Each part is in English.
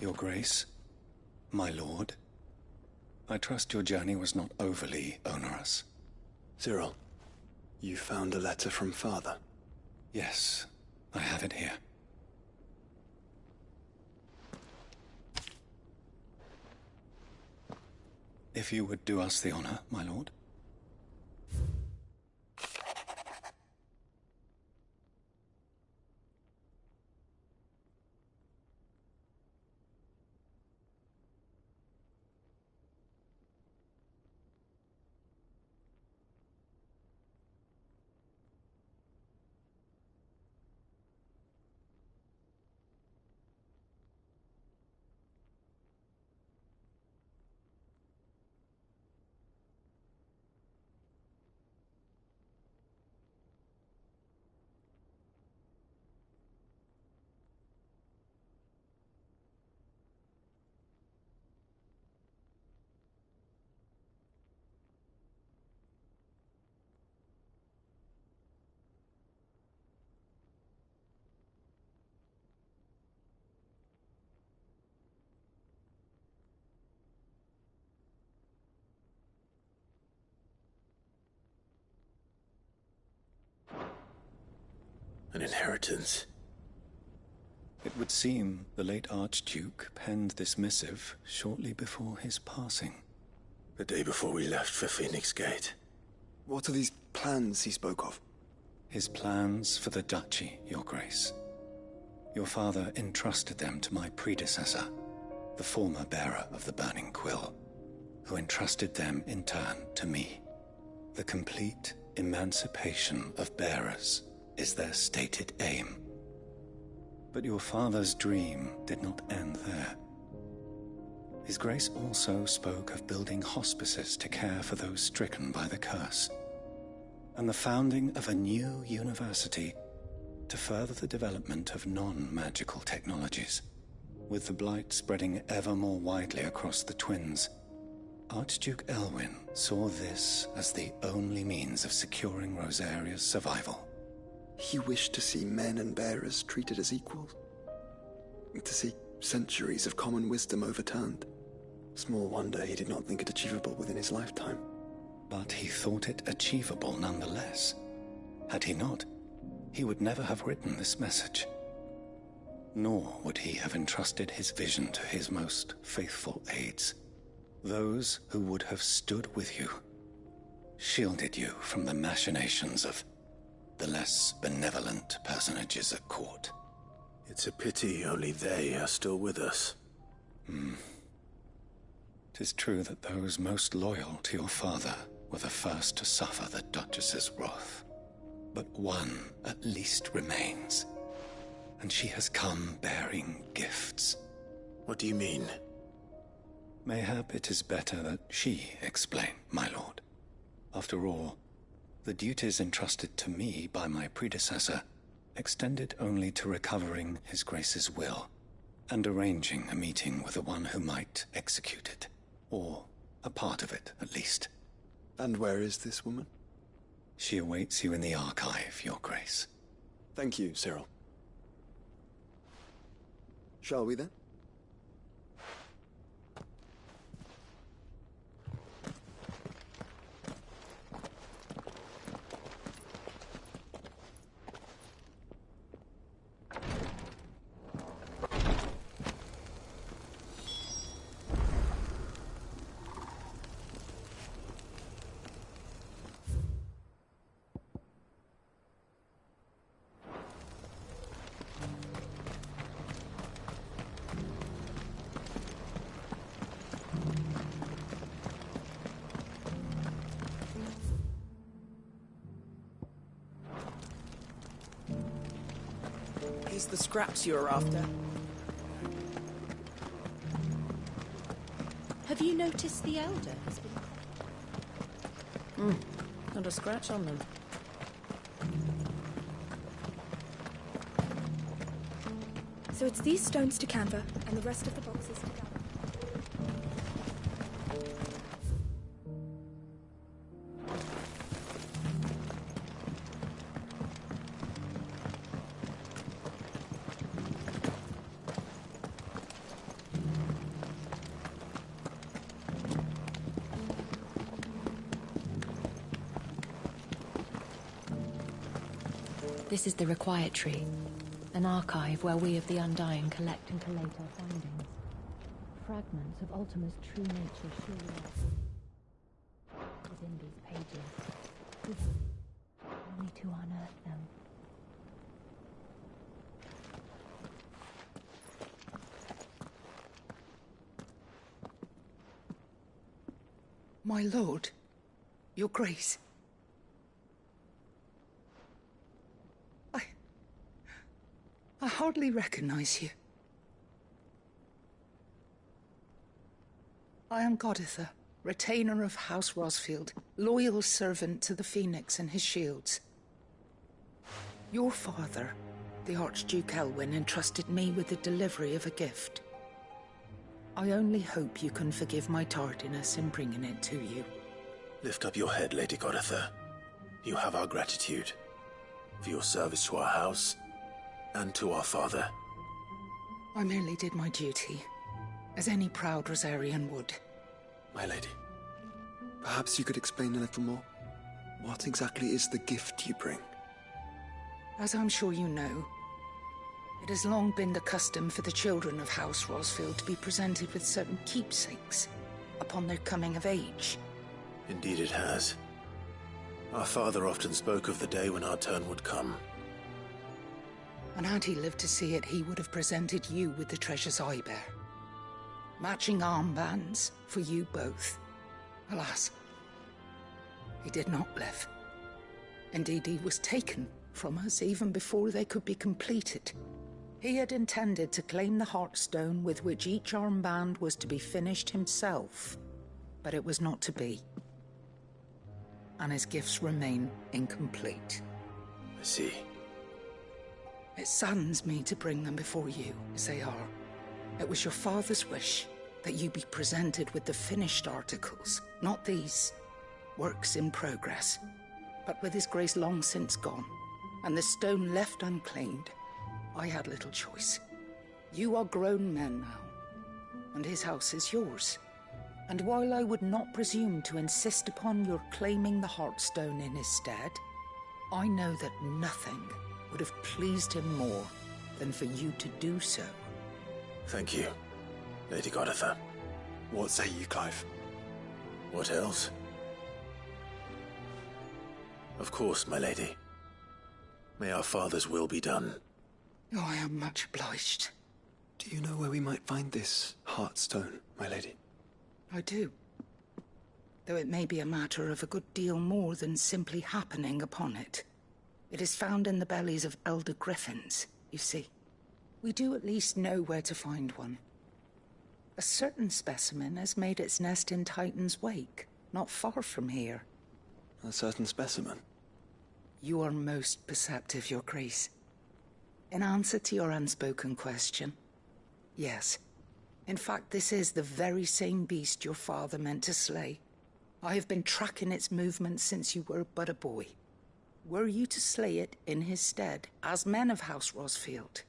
Your Grace, my lord, I trust your journey was not overly onerous. Cyril, you found a letter from Father? Yes, I have it here. If you would do us the honor, my lord. An inheritance. It would seem the late Archduke penned this missive shortly before his passing. The day before we left for Phoenix Gate. What are these plans he spoke of? His plans for the duchy, Your Grace. Your father entrusted them to my predecessor, the former bearer of the Burning Quill, who entrusted them in turn to me. The complete emancipation of bearers is their stated aim. But your father's dream did not end there. His Grace also spoke of building hospices to care for those stricken by the curse, and the founding of a new university to further the development of non-magical technologies. With the blight spreading ever more widely across the twins, Archduke Elwyn saw this as the only means of securing Rosaria's survival. He wished to see men and bearers treated as equals. To see centuries of common wisdom overturned. Small wonder he did not think it achievable within his lifetime. But he thought it achievable nonetheless. Had he not, he would never have written this message. Nor would he have entrusted his vision to his most faithful aides. Those who would have stood with you, shielded you from the machinations of the less benevolent personages at court. It's a pity only they are still with us. 'Tis true that those most loyal to your father were the first to suffer the Duchess's wrath. But one at least remains, and she has come bearing gifts. What do you mean? Mayhap it is better that she explain, my lord. After all, the duties entrusted to me by my predecessor extended only to recovering His Grace's will and arranging a meeting with the one who might execute it, or a part of it at least. And where is this woman? She awaits you in the archive, Your Grace. Thank you, Cyril. Shall we then? Here's the scraps you're after. Have you noticed the Elder has been... Not a scratch on them. So it's these stones to canva, and the rest of the boxes to gather. This is the Required Tree, an archive where we of the Undying collect and collate our findings. Fragments of Ultima's true nature surely within these pages, only to unearth them. My lord, your grace. I hardly recognize you. I am Goditha, retainer of House Rosfield, loyal servant to the Phoenix and his shields. Your father, the Archduke Elwyn, entrusted me with the delivery of a gift. I only hope you can forgive my tardiness in bringing it to you. Lift up your head, Lady Goditha. You have our gratitude for your service to our house and to our father. I merely did my duty, as any proud Rosarian would. My lady, perhaps you could explain a little more? What exactly is the gift you bring? As I'm sure you know, it has long been the custom for the children of House Rosfield to be presented with certain keepsakes upon their coming of age. Indeed it has. Our father often spoke of the day when our turn would come. And had he lived to see it, he would have presented you with the treasures I bear. Matching armbands for you both. Alas, he did not live. Indeed, he was taken from us even before they could be completed. He had intended to claim the Heartstone with which each armband was to be finished himself, but it was not to be. And his gifts remain incomplete. I see. It saddens me to bring them before you, as they are. It was your father's wish that you be presented with the finished articles, not these works in progress. But with his grace long since gone, and the stone left unclaimed, I had little choice. You are grown men now, and his house is yours. And while I would not presume to insist upon your claiming the Heartstone in his stead, I know that nothing would have pleased him more than for you to do so. Thank you, Lady Goditha. What say you, Clive? What else? Of course, my lady. May our father's will be done. Oh, I am much obliged. Do you know where we might find this Heartstone, my lady? I do. Though it may be a matter of a good deal more than simply happening upon it. It is found in the bellies of elder griffins, you see. We do at least know where to find one. A certain specimen has made its nest in Titan's Wake, not far from here. A certain specimen? You are most perceptive, Your Grace. In answer to your unspoken question, yes. In fact, this is the very same beast your father meant to slay. I have been tracking its movements since you were but a boy. Were you to slay it in his stead, as men of House Rosfield,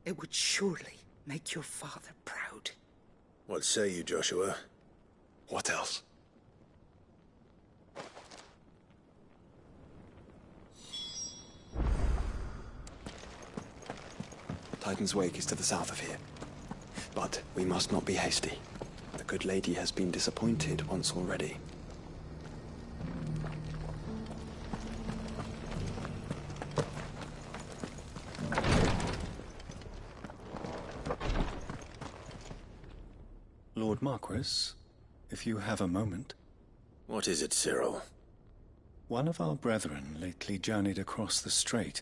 it would surely make your father proud. What say you, Joshua? What else? Titan's Wake is to the south of here. But we must not be hasty. The good lady has been disappointed once already. Lord Marquis, if you have a moment. What is it, Cyril? One of our brethren lately journeyed across the strait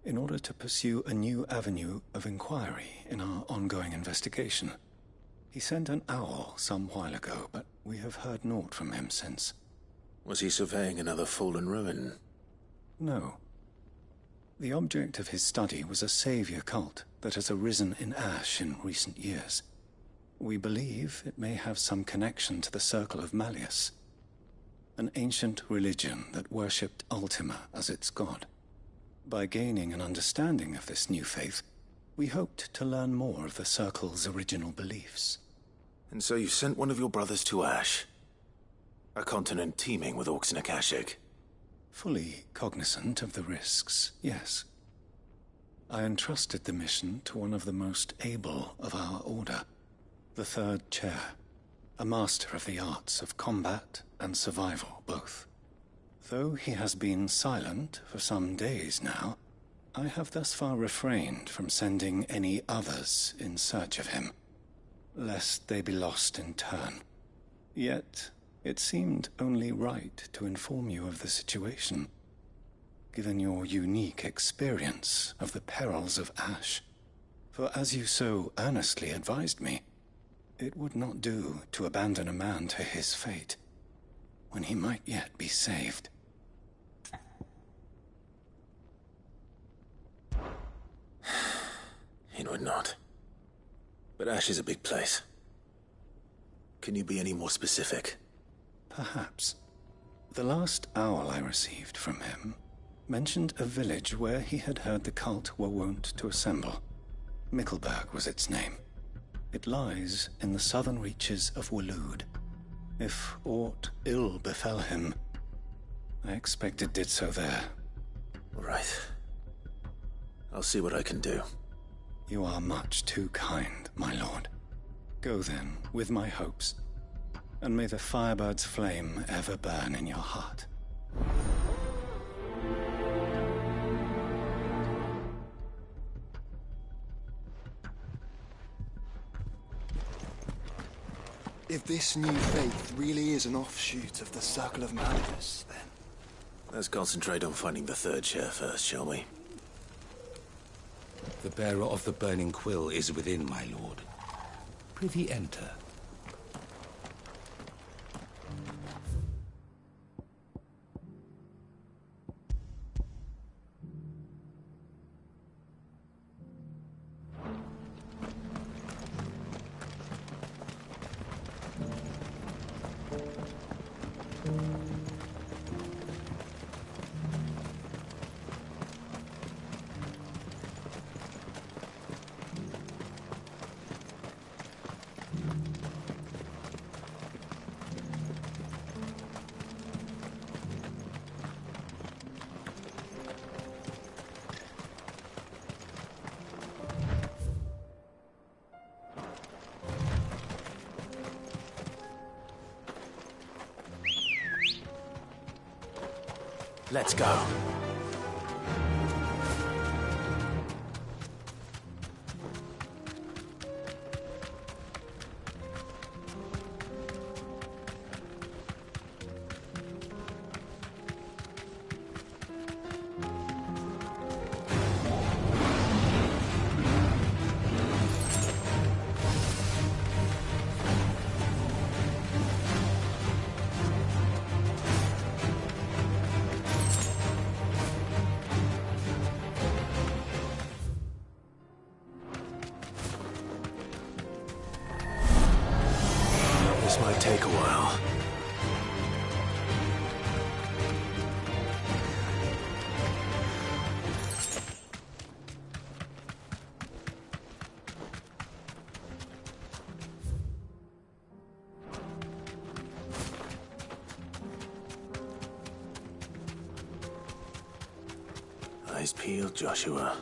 in order to pursue a new avenue of inquiry in our ongoing investigation. He sent an owl some while ago, but we have heard naught from him since. Was he surveying another fallen ruin? No. The object of his study was a savior cult that has arisen in Ash in recent years. We believe it may have some connection to the Circle of Malleus, an ancient religion that worshipped Ultima as its god. By gaining an understanding of this new faith, we hoped to learn more of the Circle's original beliefs. And so you sent one of your brothers to Ash, a continent teeming with orcs and Akashic. Fully cognizant of the risks, yes. I entrusted the mission to one of the most able of our order, the Third Chair, a master of the arts of combat and survival both. Though he has been silent for some days now, I have thus far refrained from sending any others in search of him, lest they be lost in turn. Yet, it seemed only right to inform you of the situation, given your unique experience of the perils of Ash. For as you so earnestly advised me, it would not do to abandon a man to his fate, when he might yet be saved. It would not. But Ash is a big place. Can you be any more specific? Perhaps. The last owl I received from him mentioned a village where he had heard the cult were wont to assemble. Mickleburg was its name. It lies in the southern reaches of Waloed. If aught ill befell him, I expect it did so there. Right. I'll see what I can do. You are much too kind, my lord. Go then, with my hopes, and may the Firebird's flame ever burn in your heart. If this new faith really is an offshoot of the Circle of Malleus, then... Let's concentrate on finding the Third Chair first, shall we? The bearer of the burning quill is within, my lord. Prithee enter. Let's go. This might take a while. Eyes peeled, Joshua.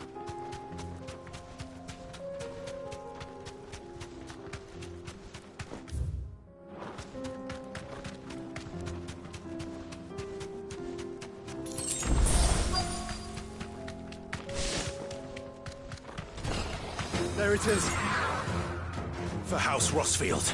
There it is. For House Rossfield.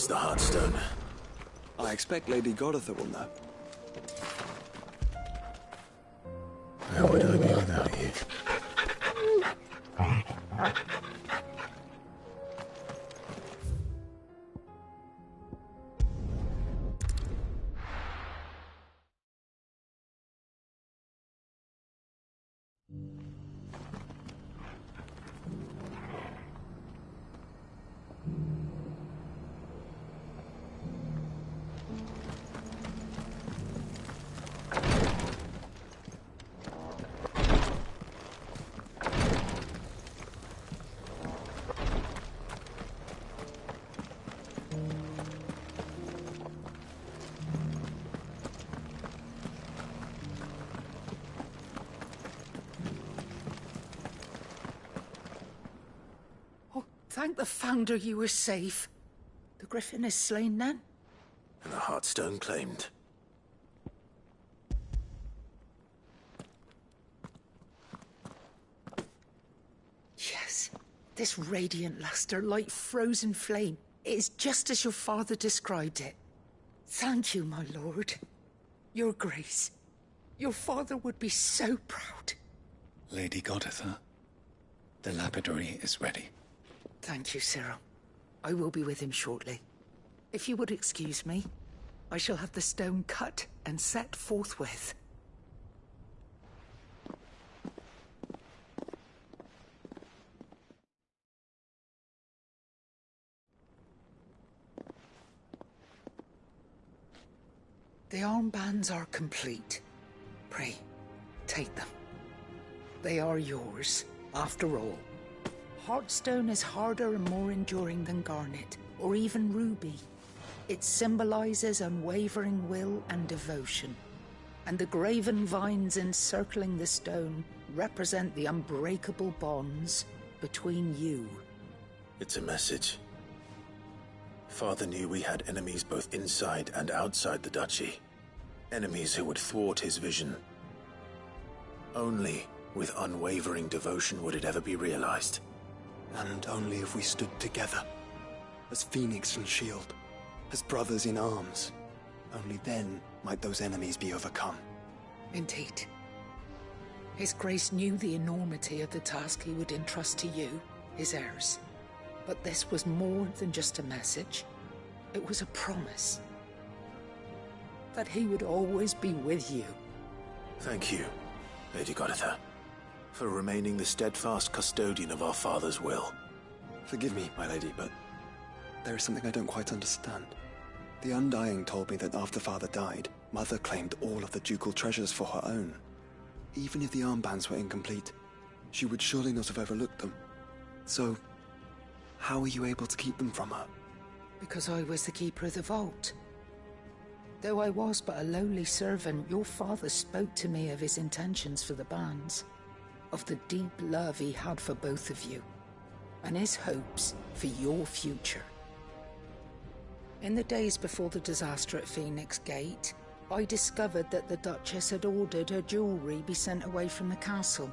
is the Heartstone? I expect Lady Goditha will know. Where would I be without you? Thank the Founder you were safe. The Griffin is slain then? And the Heartstone claimed. Yes. This radiant luster, like frozen flame. It is just as your father described it. Thank you, my lord. Your Grace. Your father would be so proud. Lady Goditha, the lapidary is ready. Thank you, Cyril. I will be with him shortly. If you would excuse me, I shall have the stone cut and set forthwith. The armbands are complete. Pray, take them. They are yours, after all. Heartstone is harder and more enduring than garnet, or even ruby. It symbolizes unwavering will and devotion. And the graven vines encircling the stone represent the unbreakable bonds between you. It's a message. Father knew we had enemies both inside and outside the duchy. Enemies who would thwart his vision. Only with unwavering devotion would it ever be realized. And only if we stood together, as Phoenix and Shield, as brothers in arms. Only then might those enemies be overcome. Indeed. His Grace knew the enormity of the task he would entrust to you, his heirs. But this was more than just a message. It was a promise. That he would always be with you. Thank you, Lady Goditha, for remaining the steadfast custodian of our father's will. Forgive me, my lady, but there is something I don't quite understand. The Undying told me that after Father died, Mother claimed all of the ducal treasures for her own. Even if the armbands were incomplete, she would surely not have overlooked them. So, how were you able to keep them from her? Because I was the keeper of the vault. Though I was but a lowly servant, your father spoke to me of his intentions for the bands, of the deep love he had for both of you, and his hopes for your future. In the days before the disaster at Phoenix Gate, I discovered that the Duchess had ordered her jewelry be sent away from the castle.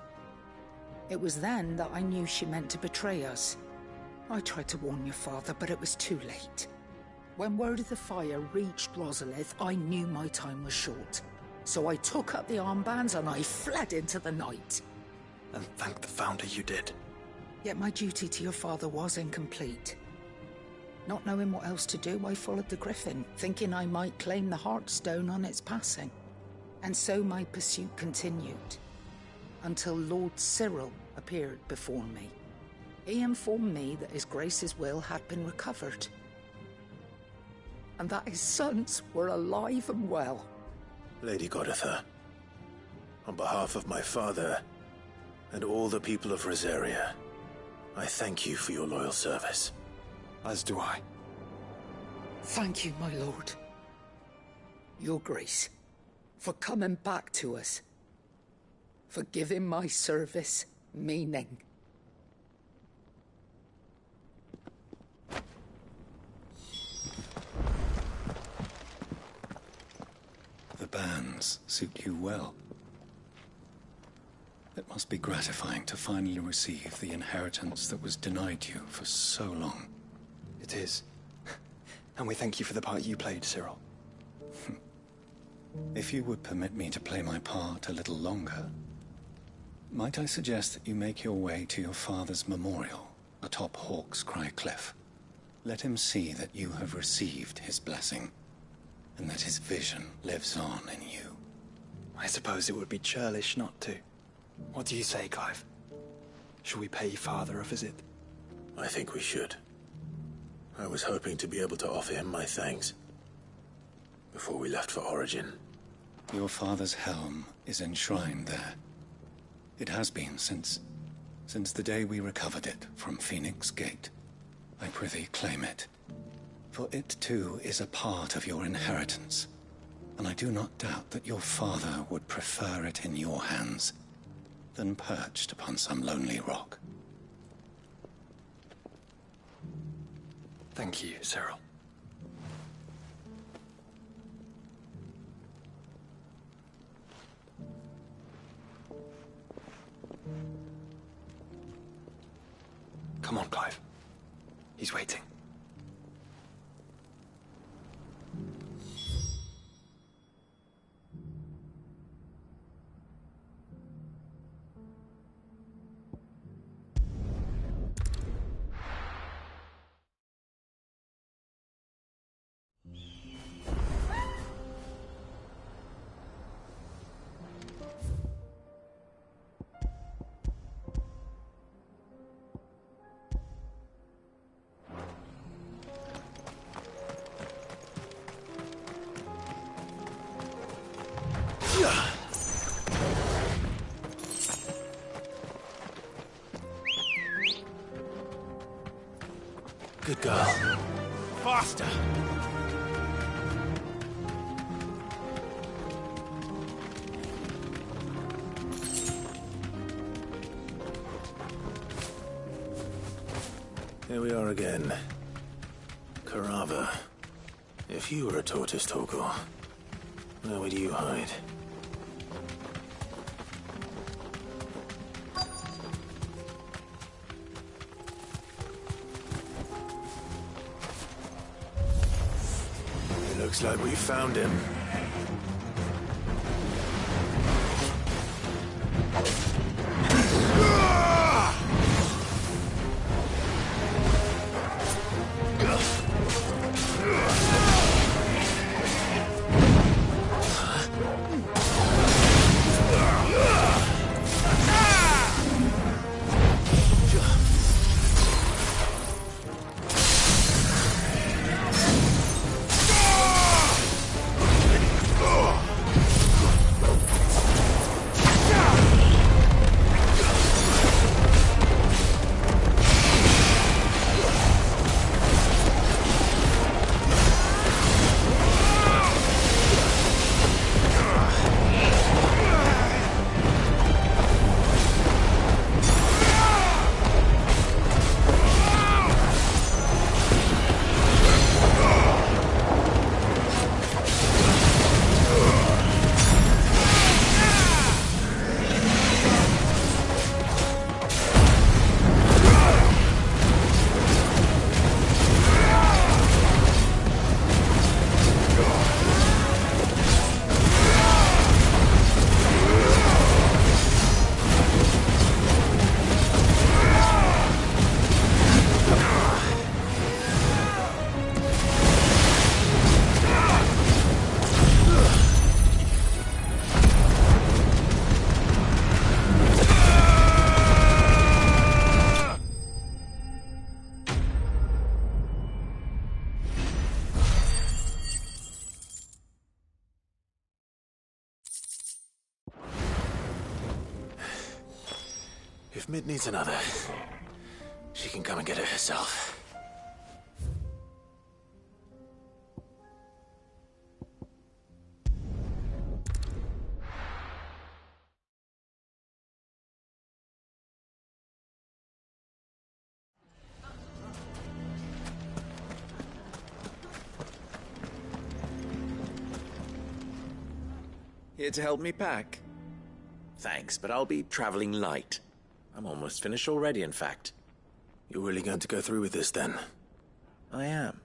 It was then that I knew she meant to betray us. I tried to warn your father, but it was too late. When word of the fire reached Rosalith, I knew my time was short. So I took up the armbands and I fled into the night. And thank the Founder you did. Yet my duty to your father was incomplete. Not knowing what else to do, I followed the Griffin, thinking I might claim the Heartstone on its passing. And so my pursuit continued, until Lord Cyril appeared before me. He informed me that His Grace's will had been recovered, and that his sons were alive and well. Lady Goditha, on behalf of my father and all the people of Rosaria, I thank you for your loyal service. As do I. Thank you, my lord. Your Grace, for coming back to us. For giving my service meaning. The bands suit you well. It must be gratifying to finally receive the inheritance that was denied you for so long. It is. And we thank you for the part you played, Cyril. If you would permit me to play my part a little longer, might I suggest that you make your way to your father's memorial atop Hawk's Cry Cliff? Let him see that you have received his blessing, and that his vision lives on in you. I suppose it would be churlish not to. What do you say, Clive? Shall we pay Father a visit? I think we should. I was hoping to be able to offer him my thanks before we left for Origin. Your father's helm is enshrined there. It has been since the day we recovered it from Phoenix Gate. I prithee claim it, for it too is a part of your inheritance, and I do not doubt that your father would prefer it in your hands than perched upon some lonely rock. Thank you, Cyril. Come on, Clive. He's waiting. Good girl. Faster! Here we are again. Carava. If you were a tortoise, Torgor, where would you hide? It looks like we found him. If Mid needs another, she can come and get it herself. Here to help me pack? Thanks, but I'll be traveling light. I'm almost finished already, in fact. You're really going to go through with this, then? I am.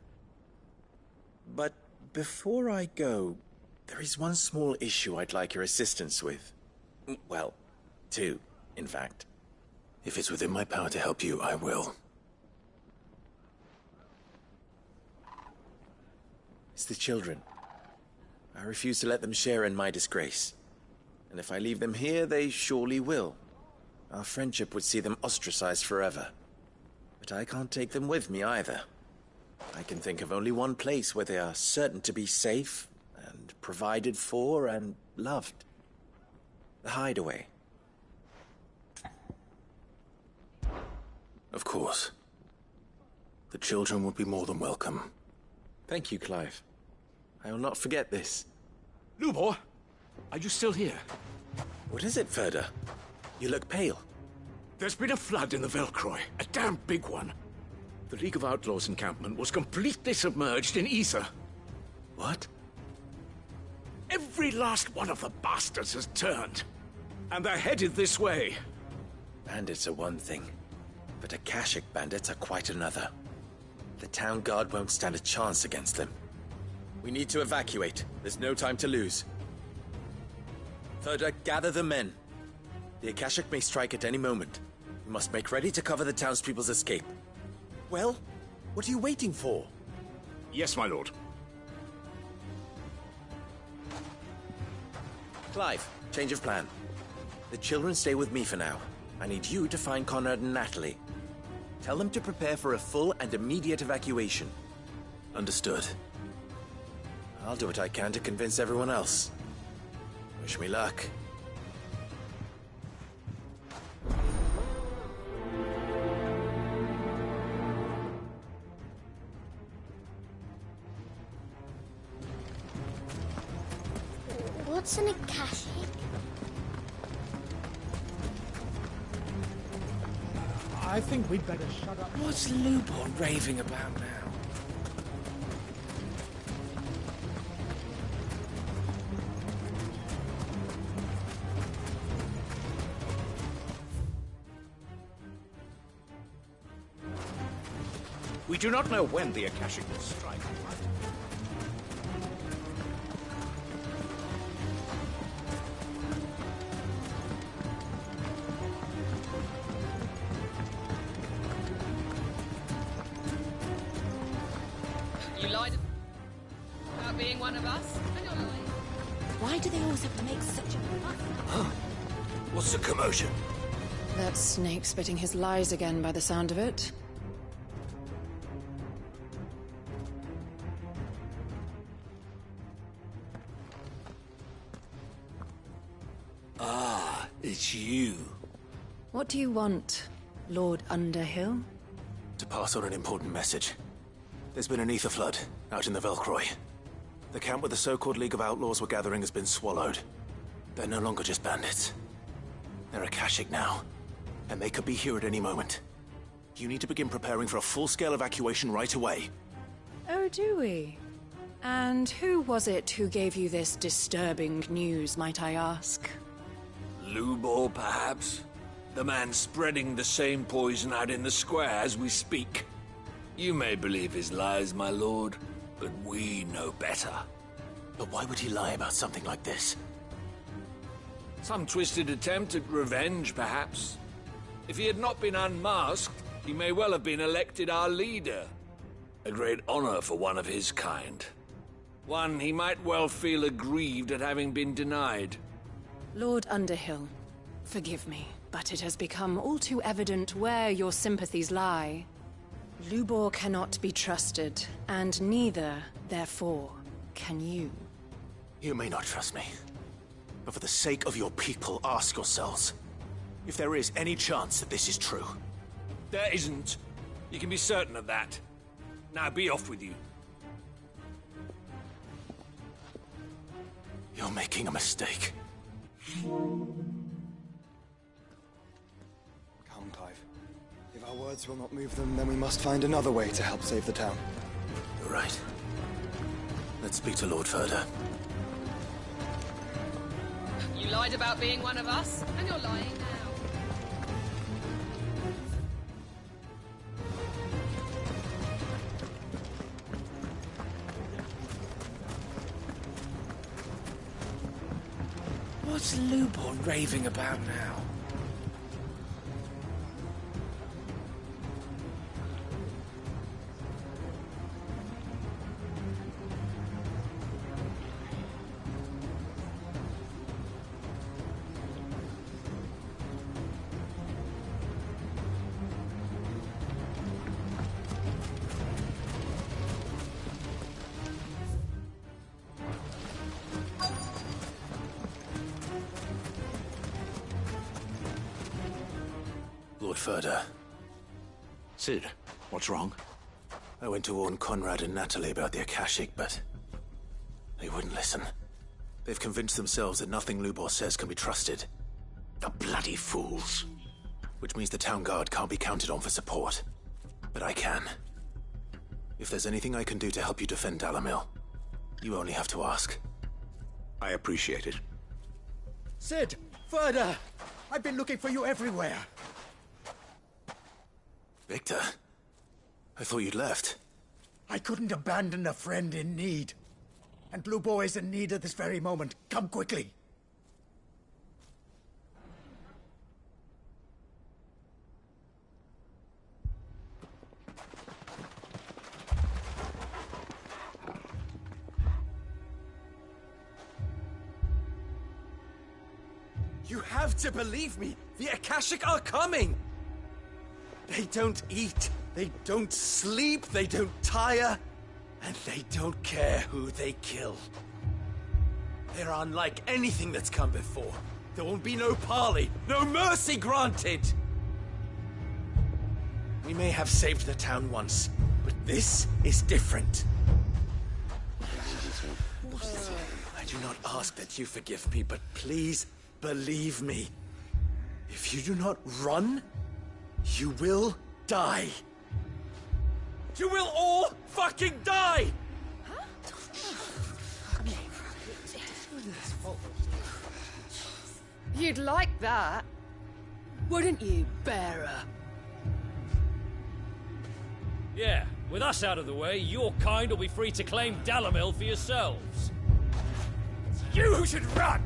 But before I go, there is one small issue I'd like your assistance with. Well, two, in fact. If it's within my power to help you, I will. It's the children. I refuse to let them share in my disgrace. And if I leave them here, they surely will. Our friendship would see them ostracized forever. But I can't take them with me either. I can think of only one place where they are certain to be safe, and provided for, and loved. The Hideaway. Of course. The children would be more than welcome. Thank you, Clive. I will not forget this. Lubor, are you still here? What is it, Ferda? You look pale. There's been a flood in the Velcroy, a damn big one. The League of Outlaws encampment was completely submerged in ether. What? Every last one of the bastards has turned. And they're headed this way. Bandits are one thing, but Akashic bandits are quite another. The town guard won't stand a chance against them. We need to evacuate. There's no time to lose. Ferda, gather the men. The Akashic may strike at any moment. We must make ready to cover the townspeople's escape. Well, what are you waiting for? Yes, my lord. Clive, change of plan. The children stay with me for now. I need you to find Conrad and Natalie. Tell them to prepare for a full and immediate evacuation. Understood. I'll do what I can to convince everyone else. Wish me luck. What's an Akashic? I think we'd better shut up. What's Lubor raving about now? We do not know when the Akashic will strike. You lied about being one of us, and you're lying. Why do they always have to make such a fuss? What's the commotion? That snake spitting his lies again by the sound of it. Ah, it's you. What do you want, Lord Underhill? To pass on an important message. There's been an ether flood out in the Velcroy. The camp where the so-called League of Outlaws were gathering has been swallowed. They're no longer just bandits. They're Akashic now, and they could be here at any moment. You need to begin preparing for a full-scale evacuation right away. Oh, do we? And who was it who gave you this disturbing news, might I ask? Lubor, perhaps? The man spreading the same poison out in the square as we speak. You may believe his lies, my lord, but we know better. But why would he lie about something like this? Some twisted attempt at revenge, perhaps. If he had not been unmasked, he may well have been elected our leader. A great honor for one of his kind. One he might well feel aggrieved at having been denied. Lord Underhill, forgive me, but it has become all too evident where your sympathies lie. Lubor cannot be trusted, and neither, therefore, can you. You may not trust me, but for the sake of your people, ask yourselves if there is any chance that this is true. There isn't. You can be certain of that. Now be off with you. You're making a mistake. Come, Clive. If our words will not move them, then we must find another way to help save the town. You're right. Let's speak to Lord Ferda. You lied about being one of us, and you're lying now. What's Lubor raving about now? Lord Furder. Sid, what's wrong? I went to warn Conrad and Natalie about the Akashic, but they wouldn't listen. They've convinced themselves that nothing Lubor says can be trusted. The bloody fools. Which means the town guard can't be counted on for support. But I can. If there's anything I can do to help you defend Dalamil, you only have to ask. I appreciate it. Sid! Further! I've been looking for you everywhere. Victor? I thought you'd left. I couldn't abandon a friend in need. And Lubor is in need at this very moment. Come quickly. You have to believe me! The Akashic are coming! They don't eat, they don't sleep, they don't tire, and they don't care who they kill. They're unlike anything that's come before. There won't be no parley, no mercy granted! We may have saved the town once, but this is different. I do not ask that you forgive me, but please believe me. If you do not run, you will die. You will all fucking die! You'd like that, wouldn't you, bearer? Yeah, with us out of the way, your kind will be free to claim Dalamil for yourselves. You should run!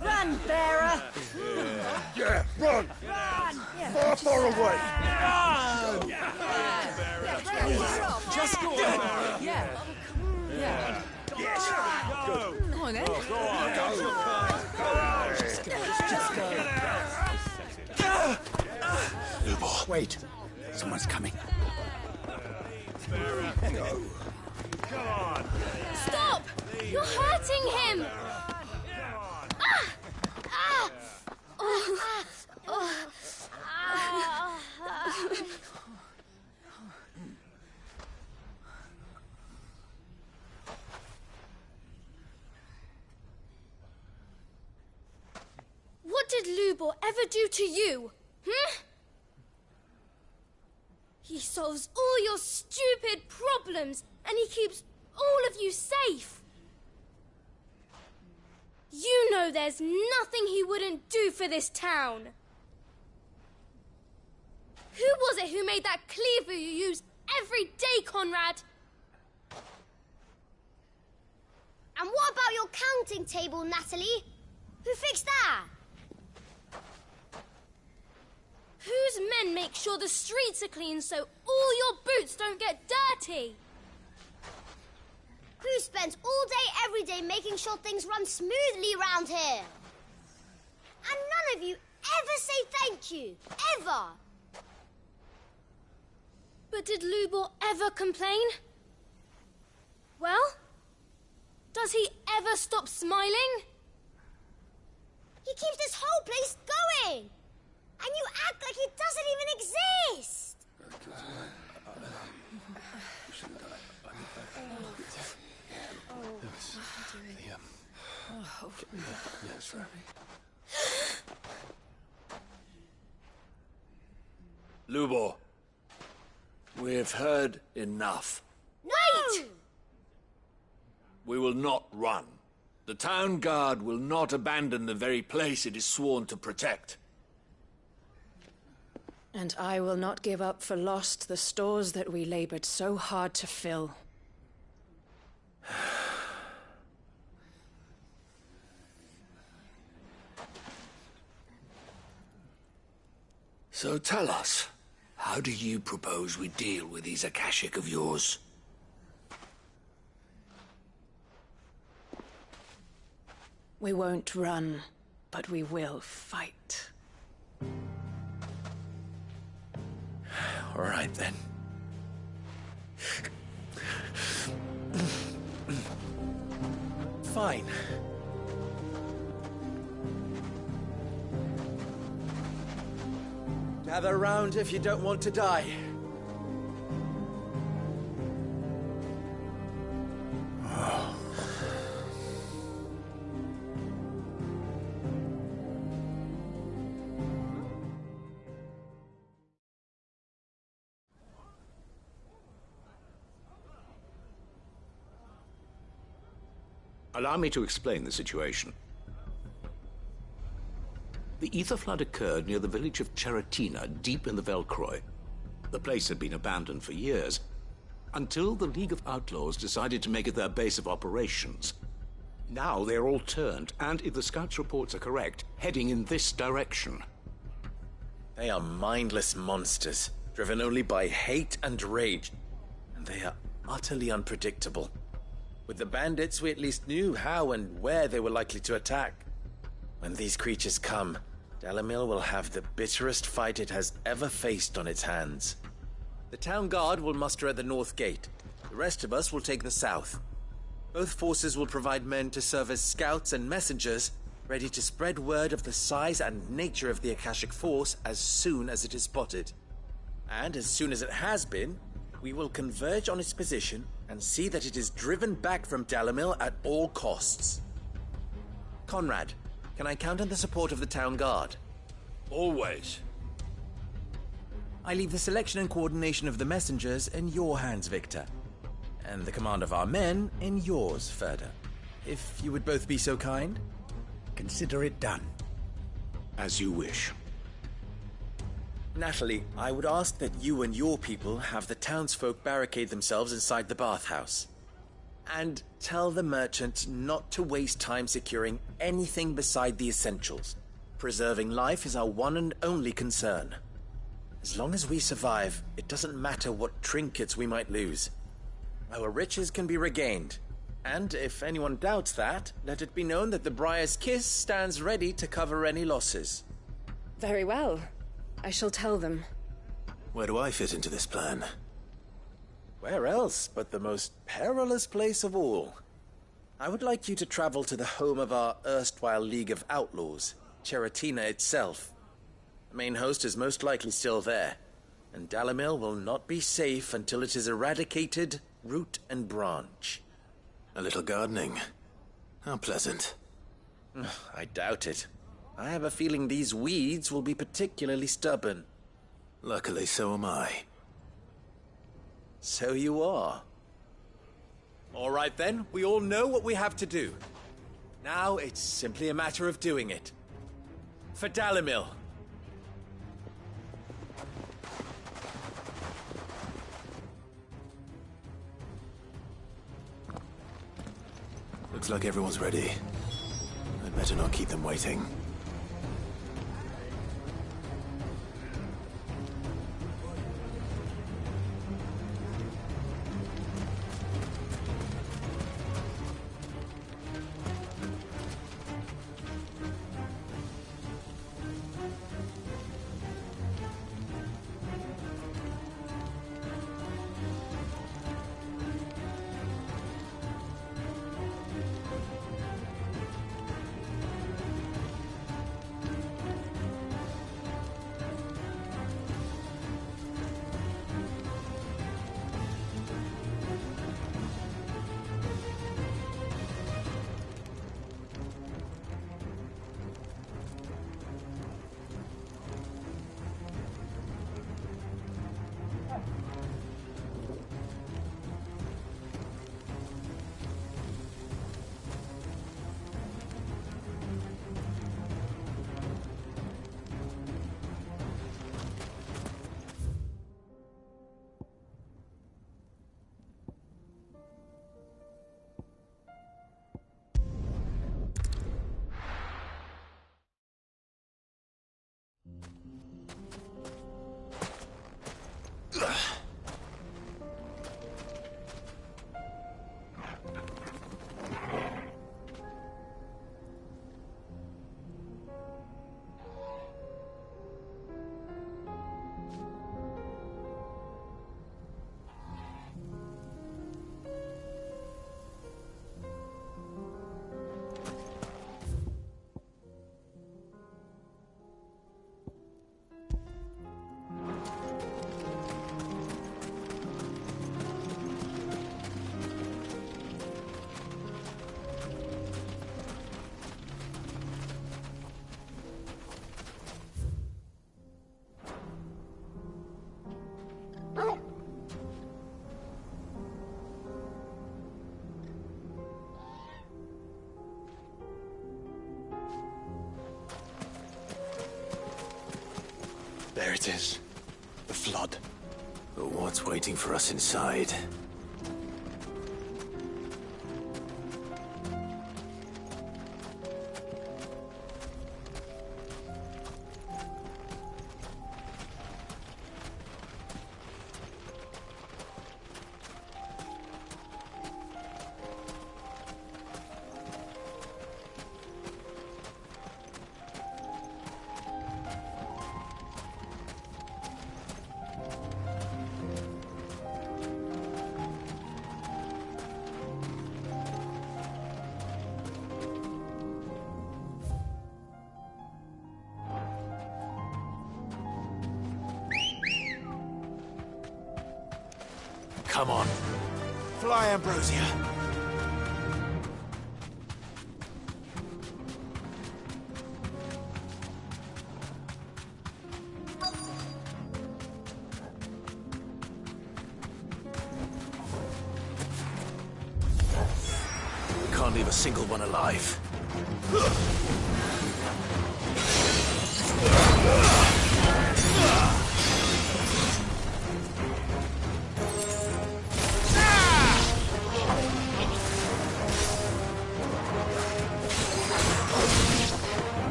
Run, bearer! Yeah, run! Run! Far, far away! Run! Just go on! Yeah. Yeah. Yes! Go! Come on, then. Go on! Go! Just go! Lubor. Wait. Someone's coming. Go. Come on! Stop! You're hurting him! What did Lubor ever do to you? He solves all your stupid problems, and he keeps all of you safe. You know there's nothing he wouldn't do for this town. Who was it who made that cleaver you use every day, Conrad? And what about your counting table, Natalie? Who fixed that? Whose men make sure the streets are clean so all your boots don't get dirty? Who spends all day, every day making sure things run smoothly around here? And none of you ever say thank you. Ever. But did Lubor ever complain? Well, does he ever stop smiling? He keeps this whole place going. And you act like it doesn't even exist. Lubor, we've heard enough. Wait! We will not run. The town guard will not abandon the very place it is sworn to protect. And I will not give up for lost the stores that we labored so hard to fill. So tell us, how do you propose we deal with these Akashic of yours? We won't run, but we will fight. All right, then. Fine. Gather round if you don't want to die. Allow me to explain the situation. The ether flood occurred near the village of Cheratina, deep in the Velcroy. The place had been abandoned for years, until the League of Outlaws decided to make it their base of operations. Now they're all turned, and if the scouts' reports are correct, heading in this direction. They are mindless monsters, driven only by hate and rage, and they are utterly unpredictable. With the bandits, we at least knew how and where they were likely to attack. When these creatures come, Dalamil will have the bitterest fight it has ever faced on its hands. The town guard will muster at the north gate. The rest of us will take the south. Both forces will provide men to serve as scouts and messengers, ready to spread word of the size and nature of the Akashic force as soon as it is spotted. And as soon as it has been, we will converge on its position and see that it is driven back from Dalamil at all costs. Conrad, can I count on the support of the town guard? Always. I leave the selection and coordination of the messengers in your hands, Victor. And the command of our men in yours, Ferda. If you would both be so kind. Consider it done. As you wish. Natalie, I would ask that you and your people have the townsfolk barricade themselves inside the bathhouse. And tell the merchant not to waste time securing anything beside the essentials. Preserving life is our one and only concern. As long as we survive, it doesn't matter what trinkets we might lose. Our riches can be regained. And if anyone doubts that, let it be known that the Briar's Kiss stands ready to cover any losses. Very well. I shall tell them. Where do I fit into this plan? Where else but the most perilous place of all? I would like you to travel to the home of our erstwhile League of Outlaws, Cheratina itself. The main host is most likely still there, and Dalamil will not be safe until it is eradicated, root and branch. A little gardening. How pleasant. I doubt it. I have a feeling these weeds will be particularly stubborn. Luckily, so am I. So you are. All right then, we all know what we have to do. Now it's simply a matter of doing it. For Dalamil. Looks like everyone's ready. I'd better not keep them waiting. it is. The Flood. But what's waiting for us inside? Come on. Fly, Ambrosia. We can't leave a single one alive.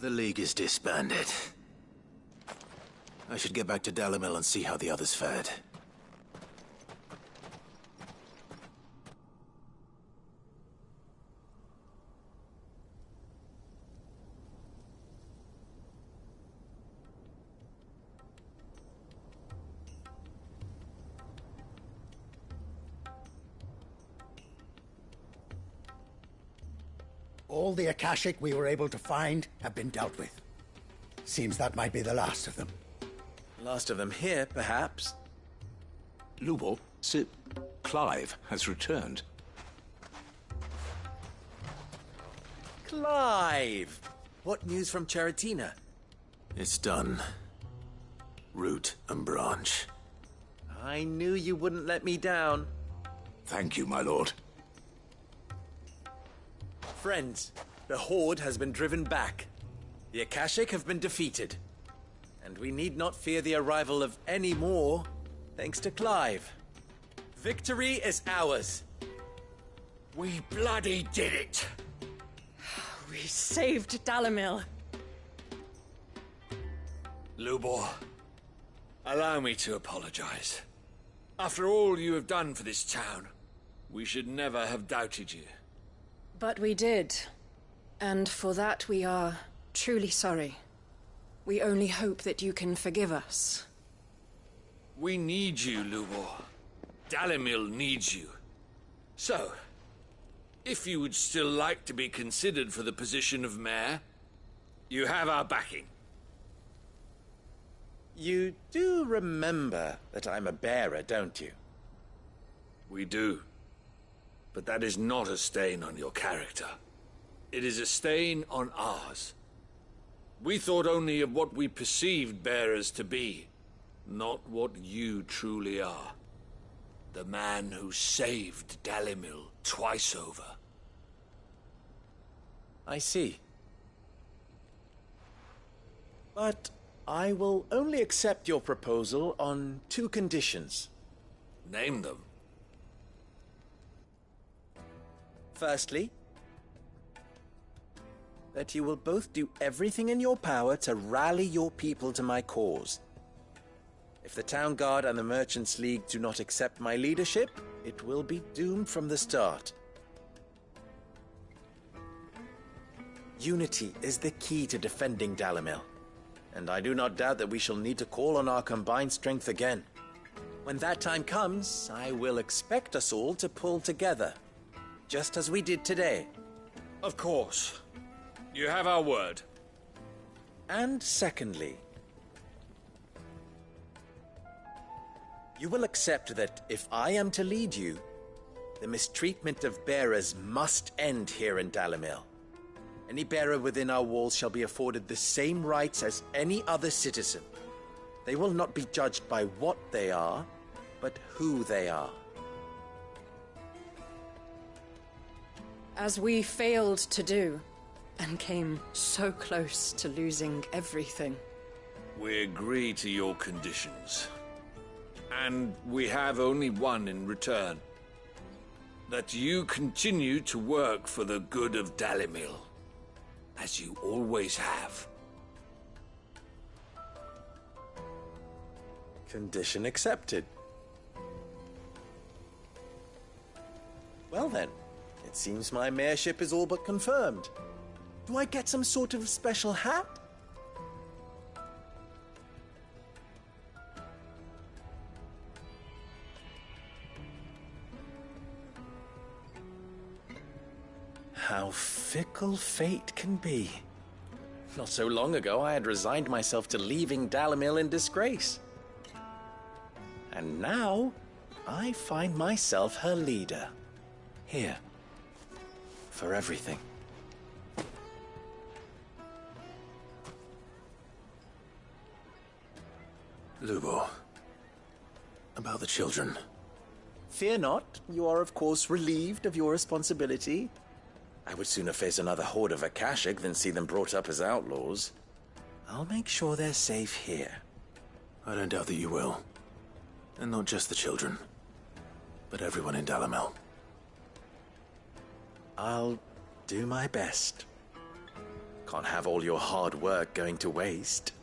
The League is disbanded. I should get back to Dalimil and see how the others fared. All the Akashic we were able to find have been dealt with. Seems that might be the last of them. Last of them here, perhaps. Lubor, Clive has returned. Clive! What news from Charatina? It's done. Root and branch. I knew you wouldn't let me down. Thank you, my lord. Friends, the Horde has been driven back. The Akashic have been defeated. And we need not fear the arrival of any more, thanks to Clive. Victory is ours. We bloody did it! We saved Dalimil. Lubor, allow me to apologize. After all you have done for this town, we should never have doubted you. But we did. And for that we are truly sorry. We only hope that you can forgive us. We need you, Lubor. Dalimil needs you. So, if you would still like to be considered for the position of mayor, you have our backing. You do remember that I'm a bearer, don't you? We do. But that is not a stain on your character. It is a stain on ours. We thought only of what we perceived bearers to be, not what you truly are. The man who saved Dalimil twice over. I see. But I will only accept your proposal on 2 conditions. Name them. Firstly, that you will both do everything in your power to rally your people to my cause. If the Town Guard and the Merchants League do not accept my leadership, it will be doomed from the start. Unity is the key to defending Dalimil, and I do not doubt that we shall need to call on our combined strength again. When that time comes, I will expect us all to pull together, just as we did today. Of course. You have our word. And secondly, you will accept that if I am to lead you, the mistreatment of bearers must end here in Dalimil. Any bearer within our walls shall be afforded the same rights as any other citizen. They will not be judged by what they are, but who they are. As we failed to do, and came so close to losing everything. We agree to your conditions. And we have only one in return. That you continue to work for the good of Dalimil, as you always have. Condition accepted. Well then, it seems my mayorship is all but confirmed. Do I get some sort of special hat? How fickle fate can be. Not so long ago, I had resigned myself to leaving Dalimil in disgrace. And now, I find myself her leader. Here. For everything. Lubor. About the children. Fear not. You are, of course, relieved of your responsibility. I would sooner face another horde of Akashic than see them brought up as outlaws. I'll make sure they're safe here. I don't doubt that you will. And not just the children, but everyone in Dalimil. I'll do my best. Can't have all your hard work going to waste.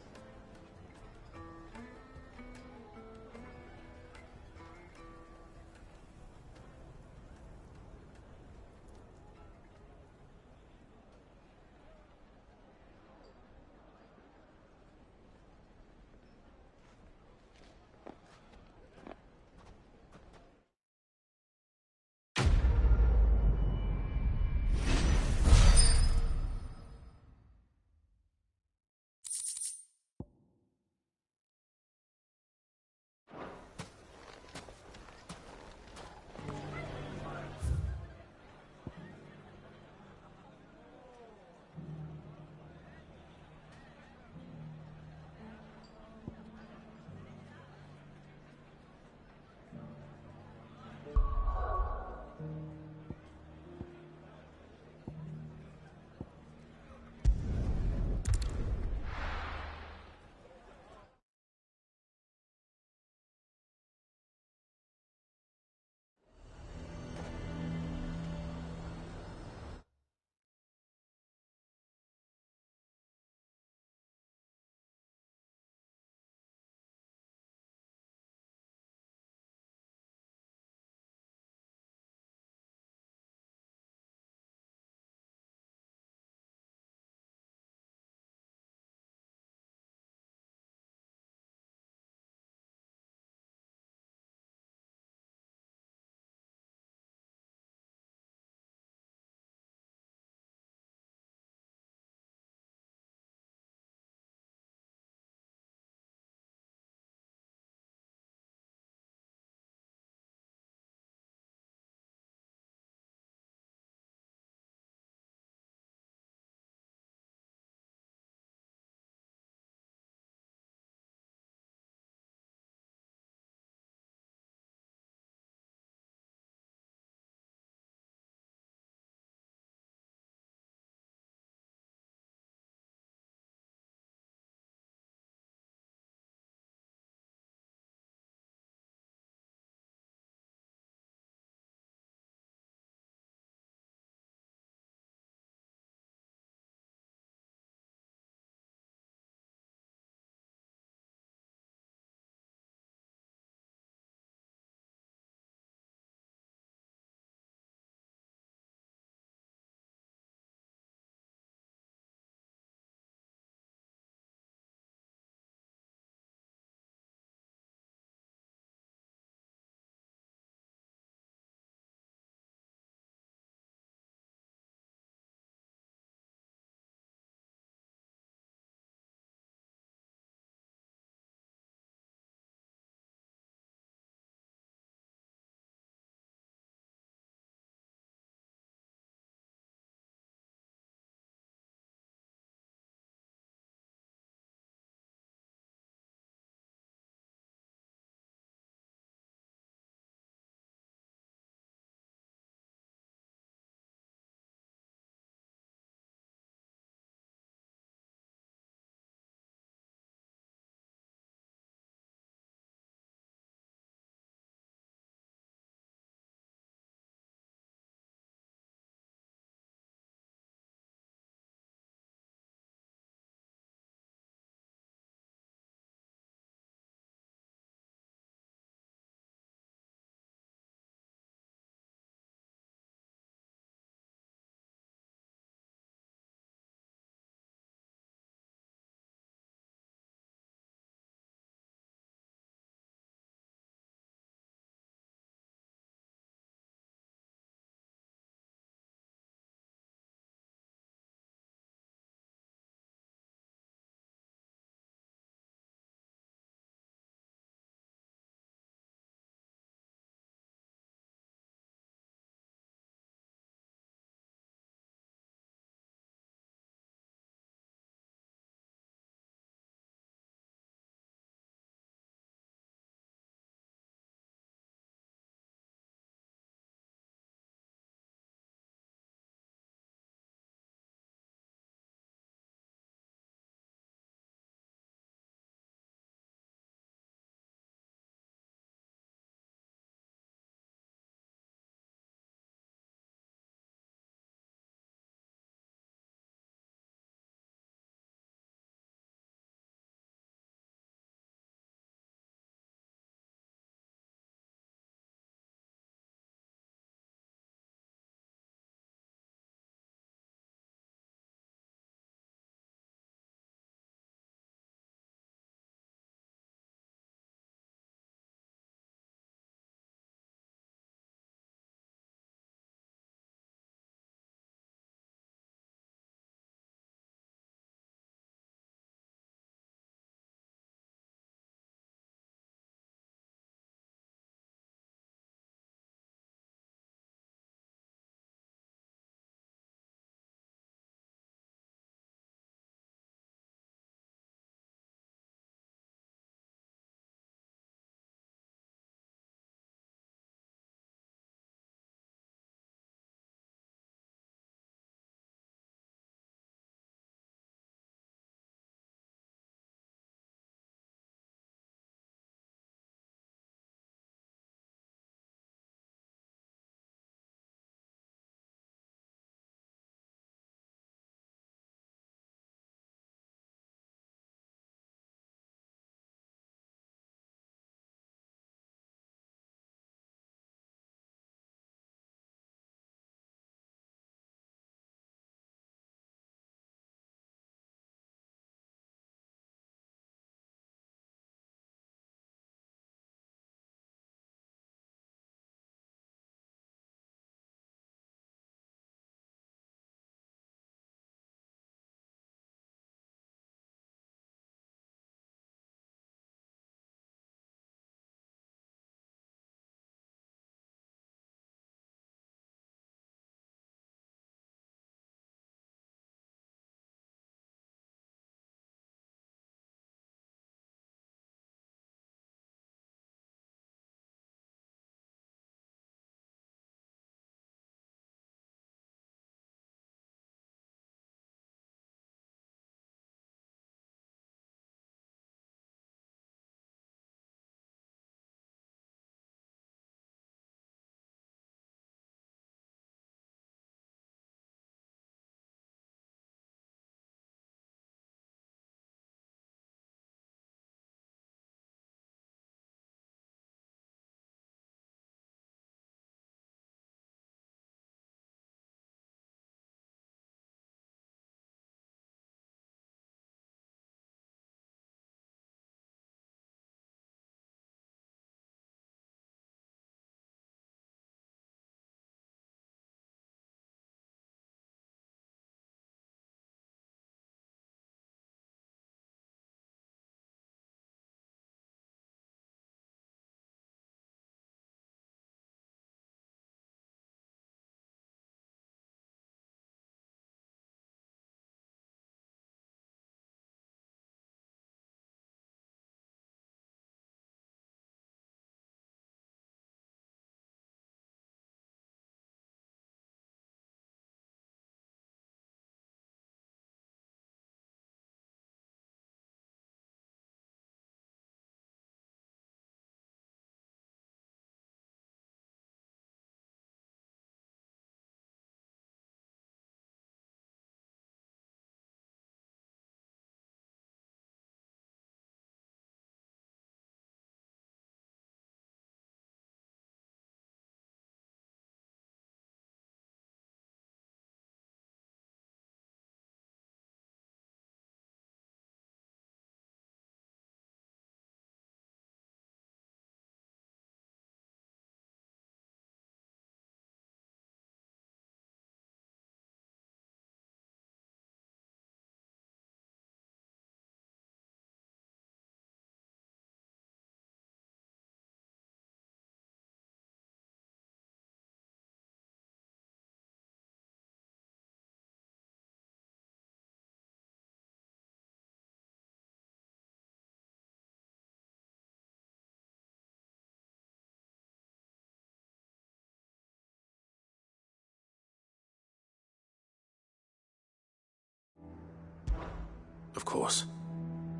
Of course.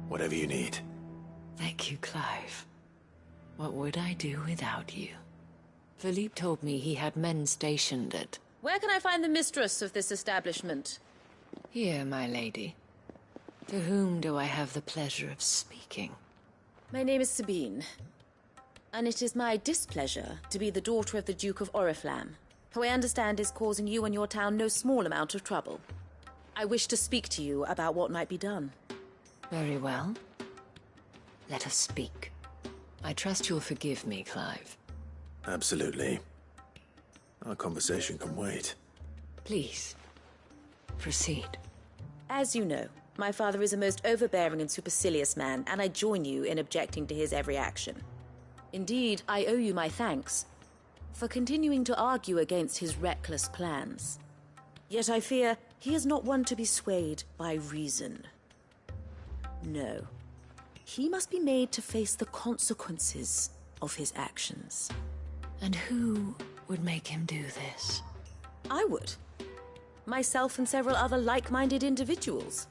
Whatever you need. Thank you, Clive. What would I do without you? Philippe told me he had men stationed at... Where can I find the mistress of this establishment? Here, my lady. To whom do I have the pleasure of speaking? My name is Sabine, and it is my displeasure to be the daughter of the Duke of Oriflamme, who I understand is causing you and your town no small amount of trouble. I wish to speak to you about what might be done. Very well. Let us speak. I trust you'll forgive me, Clive. Absolutely. Our conversation can wait. Please, proceed. As you know, my father is a most overbearing and supercilious man, and I join you in objecting to his every action. Indeed, I owe you my thanks for continuing to argue against his reckless plans. Yet I fear he is not one to be swayed by reason. No. He must be made to face the consequences of his actions. And who would make him do this? I would. Myself and several other like-minded individuals.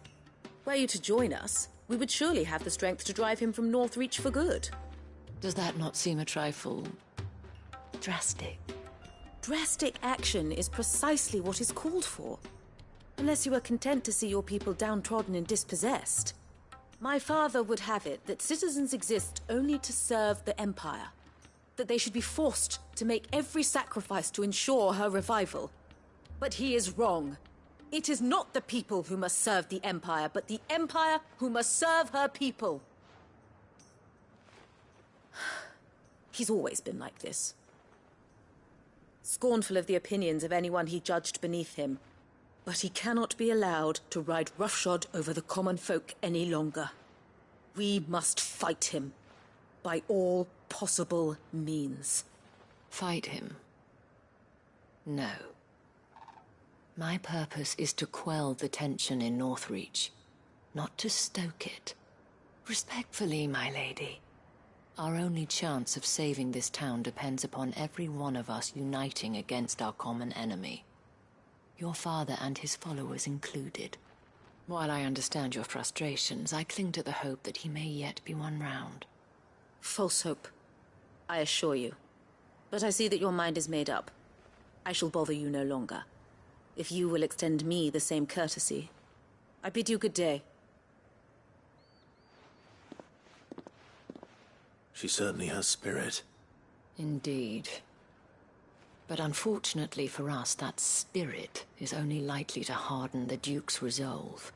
Were you to join us, we would surely have the strength to drive him from Northreach for good. Does that not seem a trifle... drastic? Drastic action is precisely what is called for. Unless you are content to see your people downtrodden and dispossessed. My father would have it that citizens exist only to serve the Empire. That they should be forced to make every sacrifice to ensure her revival. But he is wrong. It is not the people who must serve the Empire, but the Empire who must serve her people. He's always been like this. Scornful of the opinions of anyone he judged beneath him. But he cannot be allowed to ride roughshod over the common folk any longer. We must fight him. By all possible means. Fight him? No. My purpose is to quell the tension in Northreach, not to stoke it. Respectfully, my lady. Our only chance of saving this town depends upon every one of us uniting against our common enemy. Your father and his followers included. While I understand your frustrations, I cling to the hope that he may yet be won round. False hope, I assure you. But I see that your mind is made up. I shall bother you no longer. If you will extend me the same courtesy, I bid you good day. She certainly has spirit. Indeed. But unfortunately for us, that spirit is only likely to harden the Duke's resolve,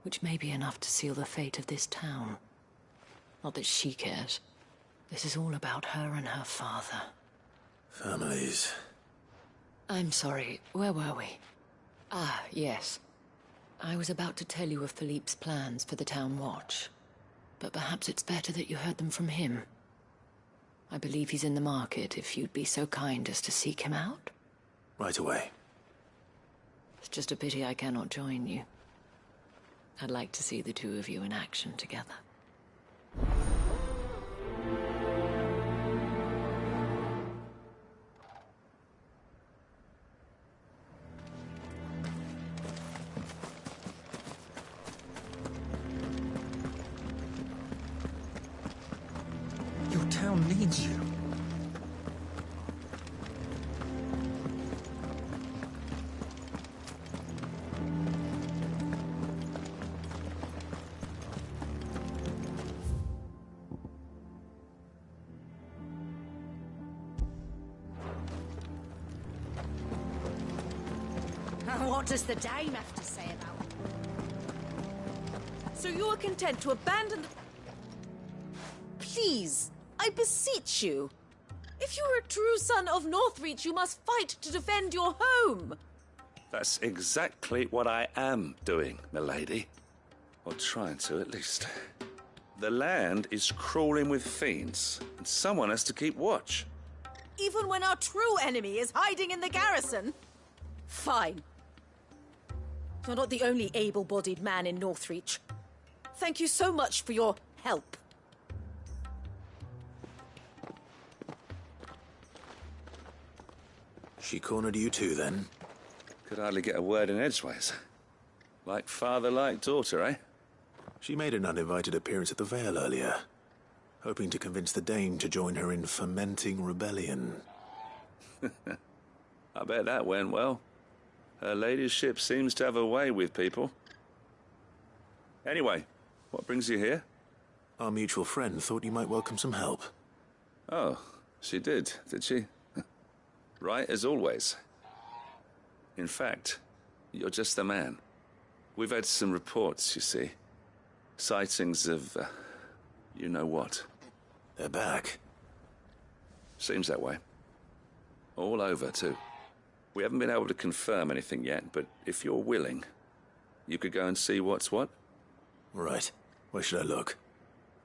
which may be enough to seal the fate of this town. Not that she cares. This is all about her and her father. Families. I'm sorry, where were we? Ah, yes. I was about to tell you of Philippe's plans for the town watch. But perhaps it's better that you heard them from him. I believe he's in the market, if you'd be so kind as to seek him out. Right away. It's just a pity I cannot join you. I'd like to see the two of you in action together. Your town needs you. What does the dame have to say about it? So you are content to abandon the... Please, I beseech you. If you are a true son of Northreach, you must fight to defend your home. That's exactly what I am doing, milady. Or trying to, at least. The land is crawling with fiends, and someone has to keep watch. Even when our true enemy is hiding in the garrison? Fine. You're not the only able-bodied man in Northreach. Thank you so much for your help. She cornered you too, then? Could hardly get a word in edgeways. Like father, like daughter, eh? She made an uninvited appearance at the Vale earlier, hoping to convince the Dame to join her in fomenting rebellion. I bet that went well. Her ladyship seems to have a way with people. Anyway, what brings you here? Our mutual friend thought you might welcome some help. Oh, she did she? Right as always. In fact, you're just the man. We've had some reports, you see. Sightings of, you know what. They're back. Seems that way. All over, too. We haven't been able to confirm anything yet, but if you're willing, you could go and see what's what. Right. Where should I look?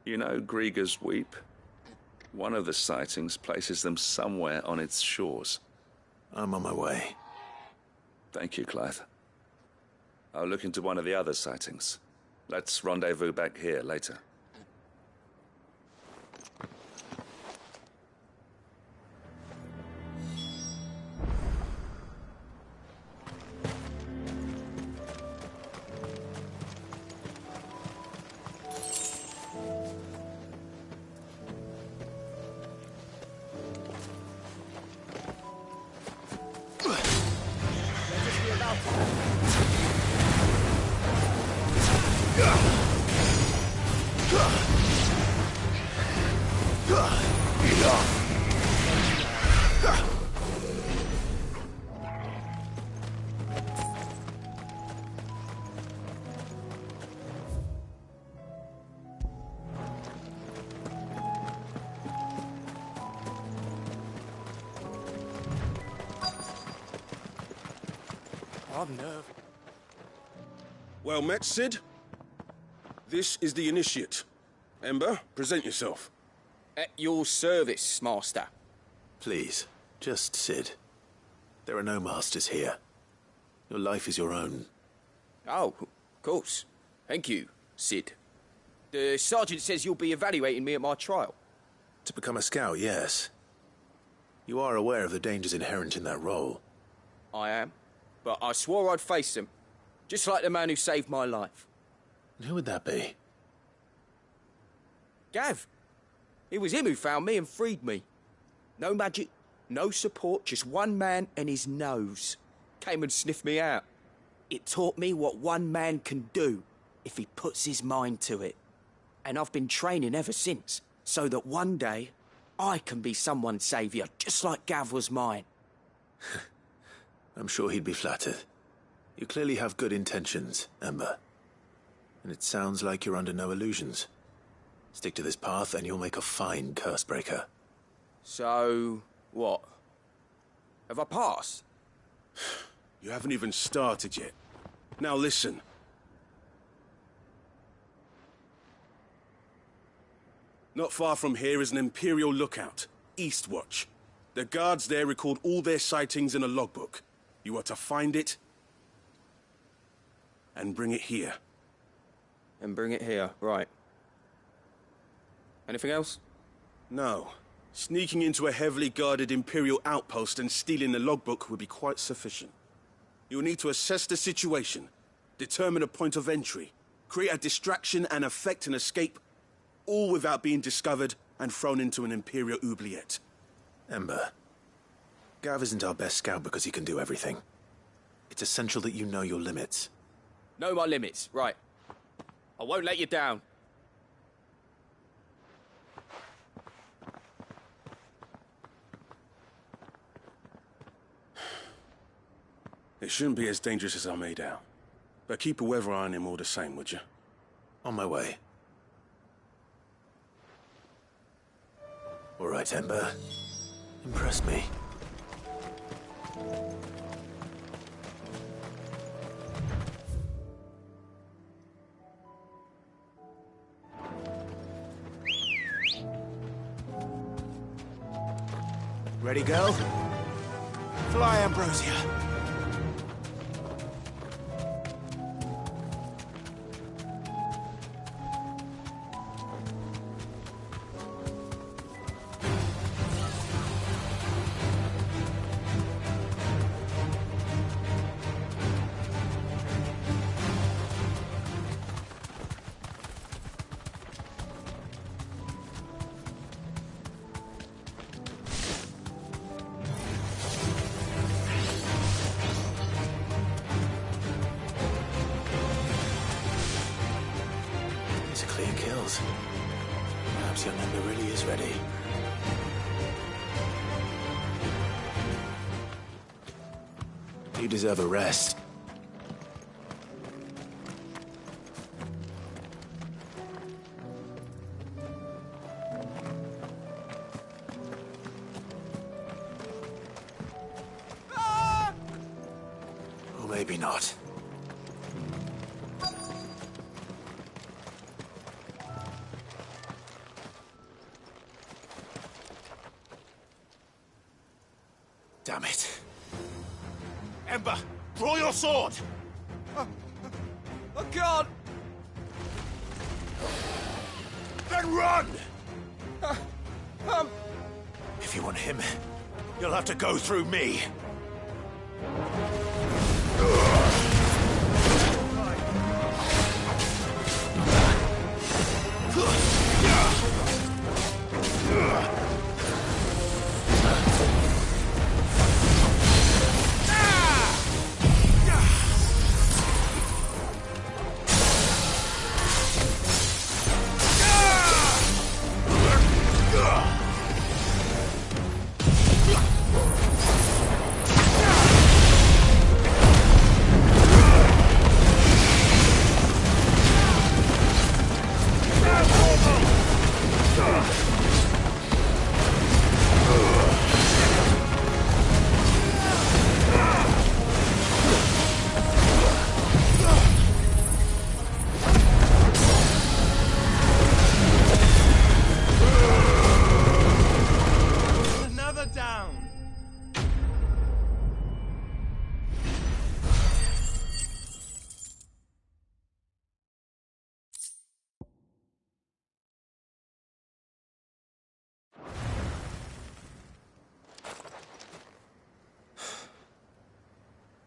You know Grieger's Weep? One of the sightings places them somewhere on its shores. I'm on my way. Thank you, Clive. I'll look into one of the other sightings. Let's rendezvous back here later. Well met, Sid. This is the Initiate. Ember, present yourself. At your service, Master. Please, just Sid. There are no masters here. Your life is your own. Oh, of course. Thank you, Sid. The Sergeant says you'll be evaluating me at my trial. To become a scout, yes. You are aware of the dangers inherent in that role. I am. But I swore I'd face them. Just like the man who saved my life. And who would that be? Gav. It was him who found me and freed me. No magic, no support, just one man and his nose. Came and sniffed me out. It taught me what one man can do if he puts his mind to it. And I've been training ever since, so that one day I can be someone's saviour, just like Gav was mine. I'm sure he'd be flattered. You clearly have good intentions, Ember. And it sounds like you're under no illusions. Stick to this path and you'll make a fine Cursebreaker. So, what? Have I passed? You haven't even started yet. Now listen. Not far from here is an Imperial lookout, Eastwatch. The guards there record all their sightings in a logbook. You are to find it and bring it here. And bring it here, right. Anything else? No. Sneaking into a heavily guarded Imperial outpost and stealing the logbook would be quite sufficient. You'll need to assess the situation, determine a point of entry, create a distraction and effect an escape, all without being discovered and thrown into an Imperial oubliette. Ember, Gav isn't our best scout because he can do everything. It's essential that you know your limits. Know my limits, right. I won't let you down. It shouldn't be as dangerous as I made out. But keep a weather eye on him all the same, would you? On my way. All right, Ember. Impress me. Ready, girl? Fly, Ambrosia. These are clear kills. Perhaps young Ember really is ready. You deserve a rest. Or maybe not. Damn it. Ember, draw your sword! I can't! Then run! If you want him, you'll have to go through me. Another down!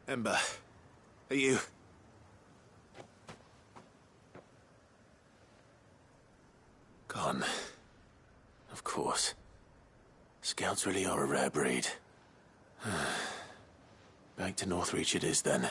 Ember, are you... Gone. Of course. Scouts really are a rare breed. Back to Northreach it is then.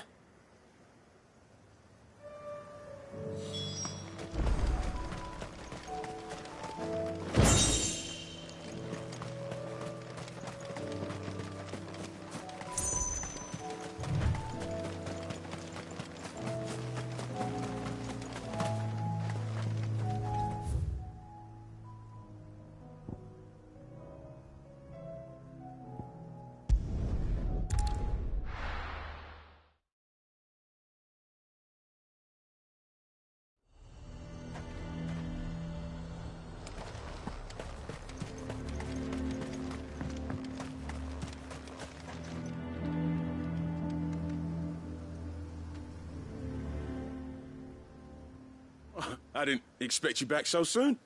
I didn't expect you back so soon.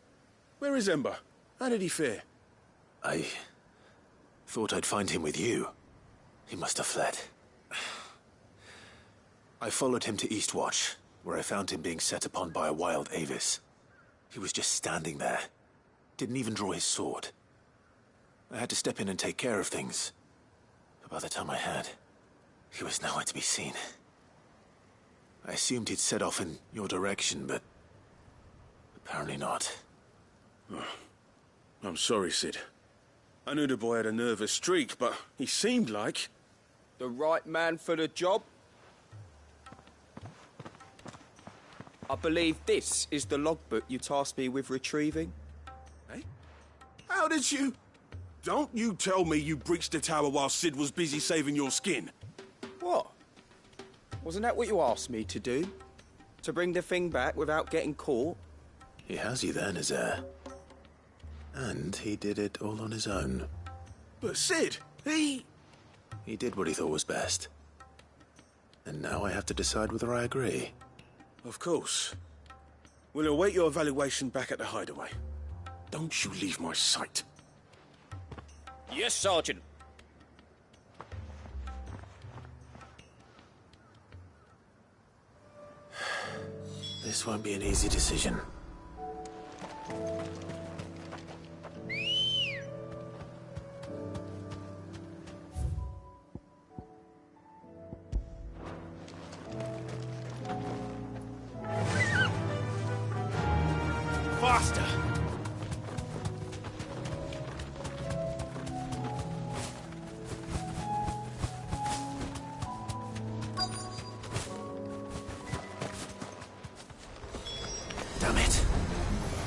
Where is Ember? How did he fare? I thought I'd find him with you. He must have fled. I followed him to Eastwatch, where I found him being set upon by a wild Avis. He was just standing there. Didn't even draw his sword. I had to step in and take care of things. But by the time I had, he was nowhere to be seen. I assumed he'd set off in your direction, but apparently not. Oh, I'm sorry, Sid. I knew the boy had a nervous streak, but he seemed like... The right man for the job? I believe this is the logbook you tasked me with retrieving. Hey? How did you... Don't you tell me you breached the tower while Sid was busy saving your skin. What? Wasn't that what you asked me to do? To bring the thing back without getting caught? He has you then, his heir. And he did it all on his own. But Sid, he did what he thought was best. And now I have to decide whether I agree. Of course. We'll await your evaluation back at the hideaway. Don't you leave my sight. Yes, Sergeant. This won't be an easy decision. Faster! Damn it.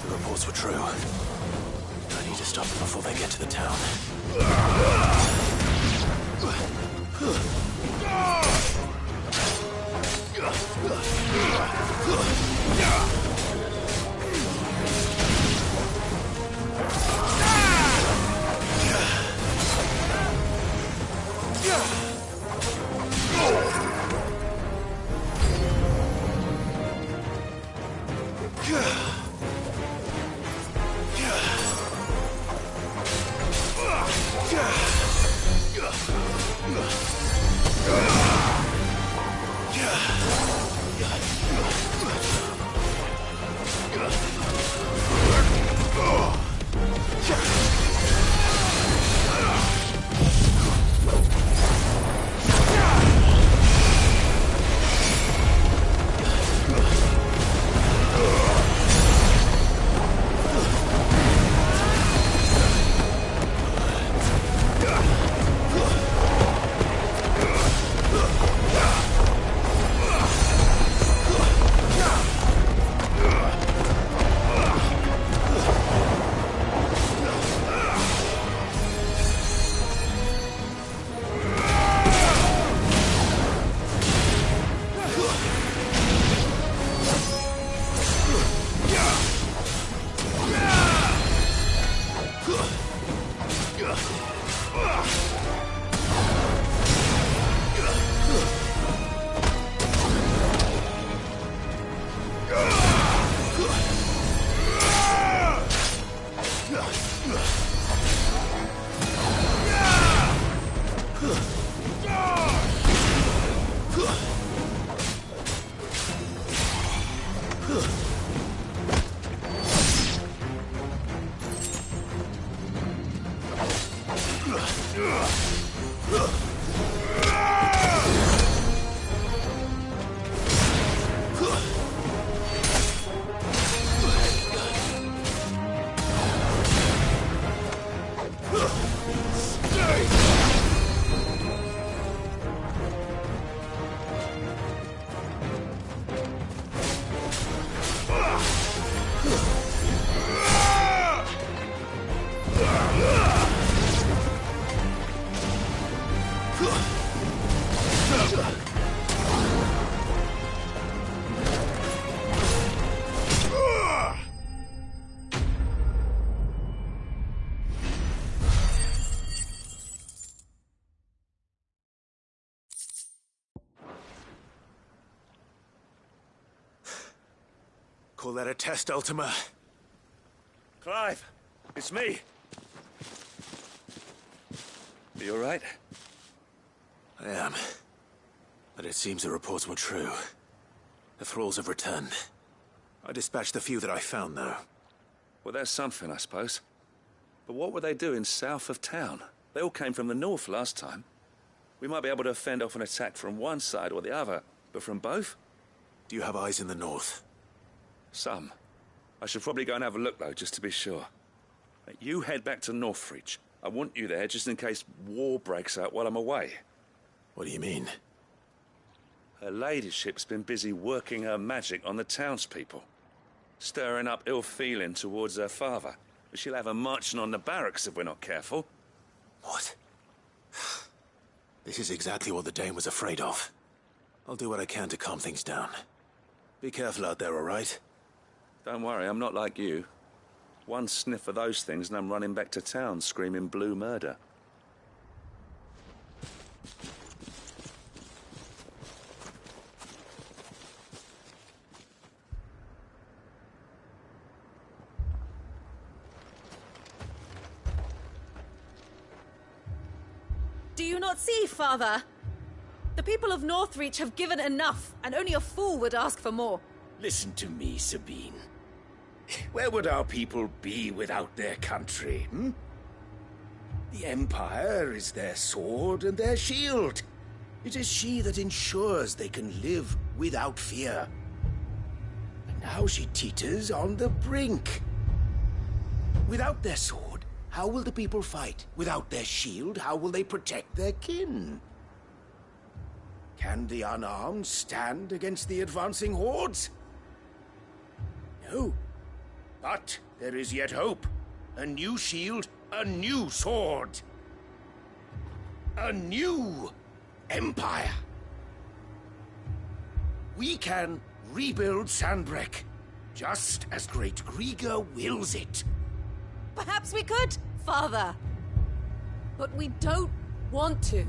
The reports were true. I need to stop them before they get to the town. Call that a test, Ultima? Clive, it's me. Are you all right? I am. But it seems the reports were true. The thralls have returned. I dispatched the few that I found, though. Well, that's something, I suppose. But what were they doing south of town? They all came from the north last time. We might be able to fend off an attack from one side or the other, but from both? Do you have eyes in the north? Some. I should probably go and have a look, though, just to be sure. You head back to Northreach. I want you there just in case war breaks out while I'm away. What do you mean? Her ladyship's been busy working her magic on the townspeople. Stirring up ill feeling towards her father. She'll have her marching on the barracks if we're not careful. What? This is exactly what the Dane was afraid of. I'll do what I can to calm things down. Be careful out there, all right? Don't worry, I'm not like you. One sniff of those things and I'm running back to town screaming blue murder. Do you not see, Father? The people of Northreach have given enough, and only a fool would ask for more. Listen to me, Sabine. Where would our people be without their country, hmm? The Empire is their sword and their shield. It is she that ensures they can live without fear. And Now she teeters on the brink. Without their sword, how will the people fight? Without their shield, how will they protect their kin? Can the unarmed stand against the advancing hordes? No. But there is yet hope. A new shield, a new sword. A new empire. We can rebuild Sandbreck, just as Great Grieger wills it. Perhaps we could, Father. But we don't want to.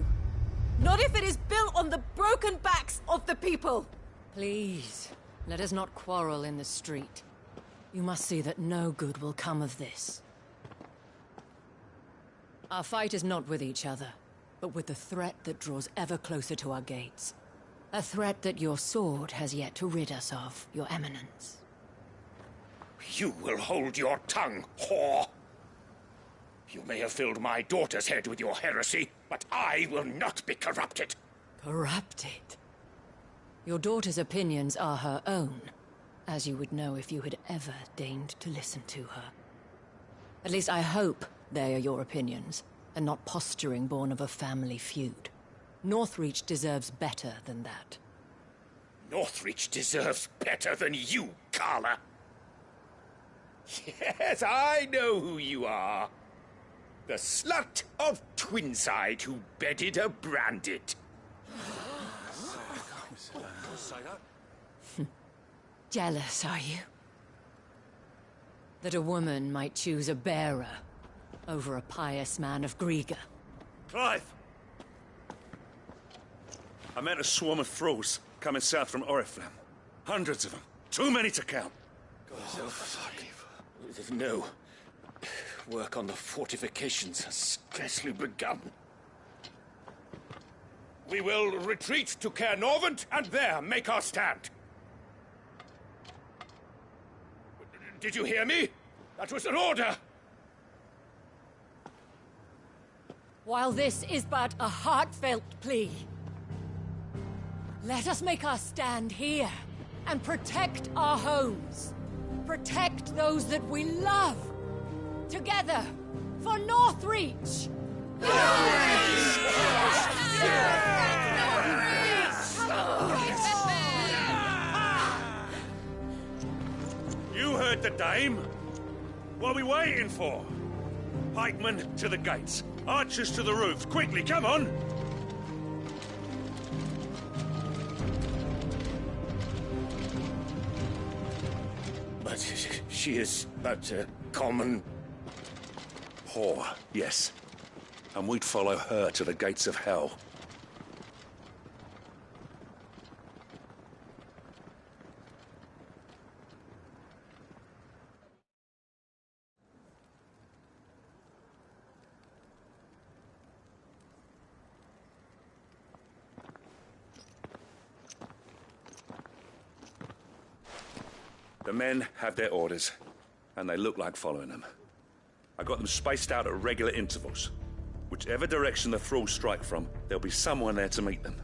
Not if it is built on the broken backs of the people. Please, let us not quarrel in the street. You must see that no good will come of this. Our fight is not with each other, but with the threat that draws ever closer to our gates. A threat that your sword has yet to rid us of, Your Eminence. You will hold your tongue, whore! You may have filled my daughter's head with your heresy, but I will not be corrupted. Corrupted? Your daughter's opinions are her own, as you would know if you had ever deigned to listen to her. At least I hope they are your opinions, and not posturing born of a family feud. Northreach deserves better than that. Northreach deserves better than you, Carla. Yes, I know who you are. The slut of Twinside who bedded a Branded. Jealous, are you? That a woman might choose a bearer over a pious man of Grieger. Clive! I met a swarm of thralls coming south from Oriflamme. Hundreds of them. Too many to count. No. Work on the fortifications has scarcely begun. We will retreat to Caer Norvent and there make our stand. Did you hear me? That was an order! While this is but a heartfelt plea, let us make our stand here and protect our homes. Protect those that we love. Together, for Northreach! You heard the dame. What are we waiting for? Pikemen to the gates. Archers to the roofs. Quickly, come on! But she is but a common... whore, yes. And we'd follow her to the gates of hell. The men have their orders, and they look like following them. I got them spaced out at regular intervals. Whichever direction the thralls strike from, there'll be someone there to meet them.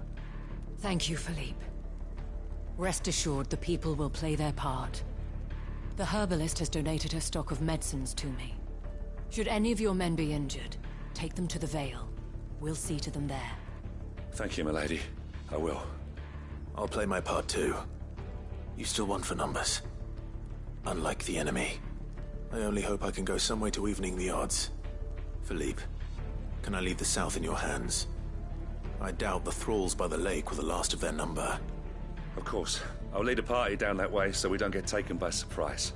Thank you, Philippe. Rest assured the people will play their part. The herbalist has donated her stock of medicines to me. Should any of your men be injured, take them to the Vale. We'll see to them there. Thank you, milady. I will. I'll play my part too. You still won for numbers. Unlike the enemy. I only hope I can go some way to evening the odds. Philippe, can I leave the south in your hands? I doubt the thralls by the lake were the last of their number. Of course. I'll lead a party down that way so we don't get taken by surprise.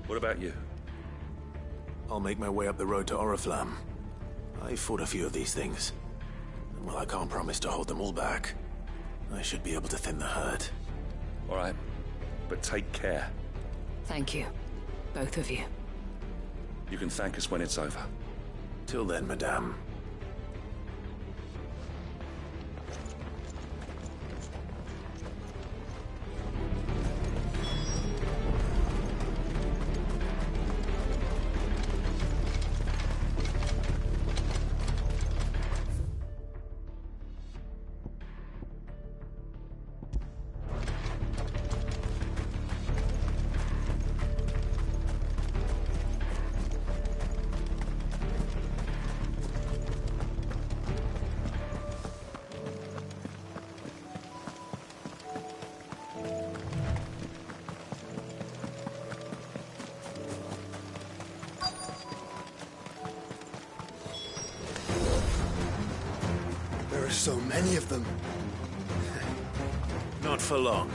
What about you? I'll make my way up the road to Oriflamme. I fought a few of these things. And while I can't promise to hold them all back, I should be able to thin the herd. All right. But take care. Thank you. Both of you. You can thank us when it's over. Till then, madame. So many of them. Not for long.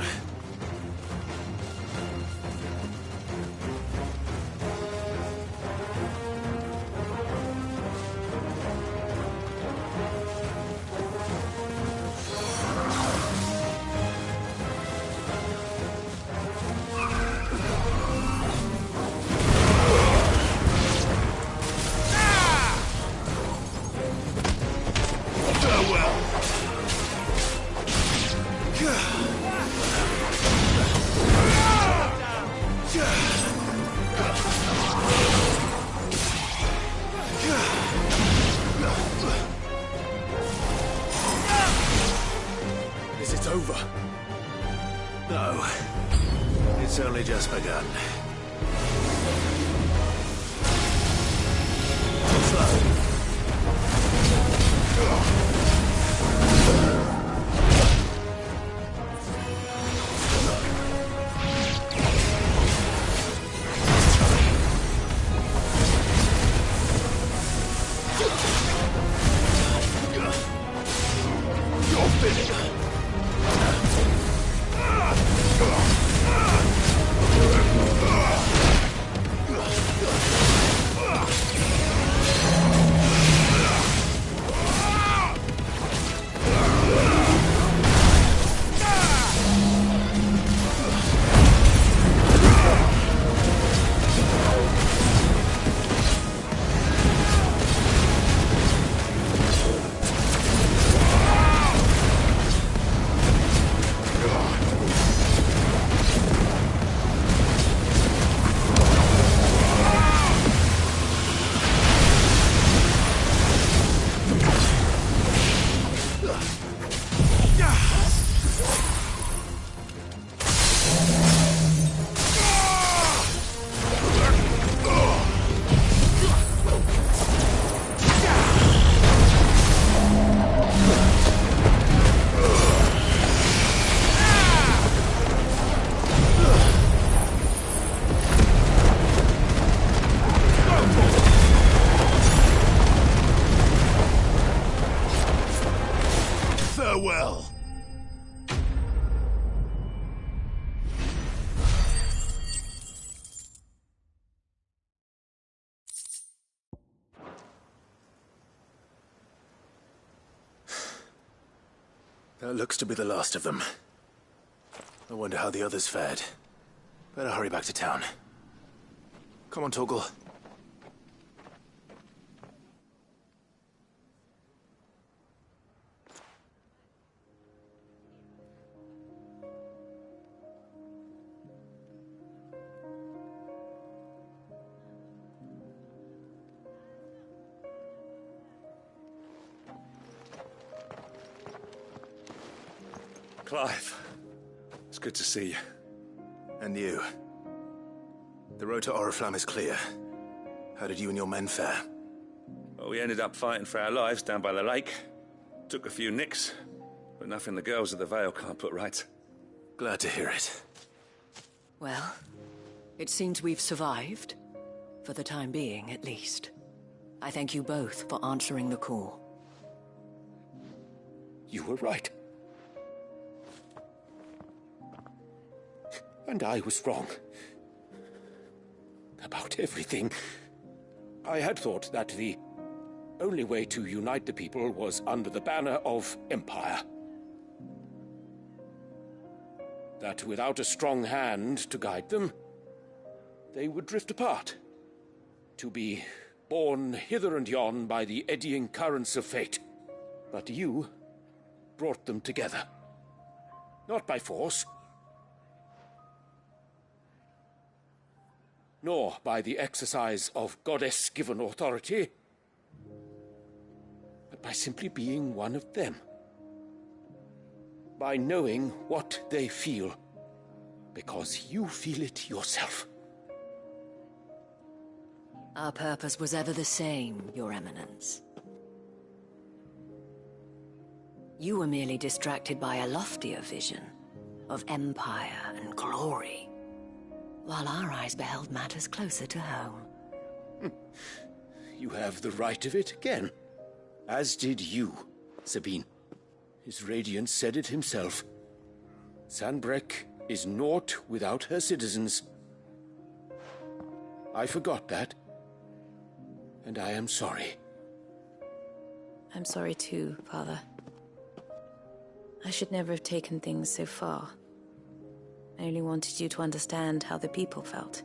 Is it over? No. It's only just begun. You're finished. Farewell. That looks to be the last of them. I wonder how the others fared. Better hurry back to town. Come on, Torgal. Clive, it's good to see you. And you. The road to Oriflamme is clear. How did you and your men fare? Well, we ended up fighting for our lives down by the lake. Took a few nicks, but nothing the girls of the Vale can't put right. Glad to hear it. Well, it seems we've survived. For the time being, at least. I thank you both for answering the call. You were right. And I was wrong. About everything. I had thought that the only way to unite the people was under the banner of Empire. That without a strong hand to guide them, they would drift apart. To be borne hither and yon by the eddying currents of fate. But you brought them together. Not by force, nor by the exercise of goddess-given authority, but by simply being one of them. By knowing what they feel, because you feel it yourself. Our purpose was ever the same, Your Eminence. You were merely distracted by a loftier vision of empire and glory, while our eyes beheld matters closer to home. You have the right of it again. As did you, Sabine. His radiance said it himself. Sanbreque is naught without her citizens. I forgot that, and I am sorry. I'm sorry too, Father. I should never have taken things so far. I only wanted you to understand how the people felt.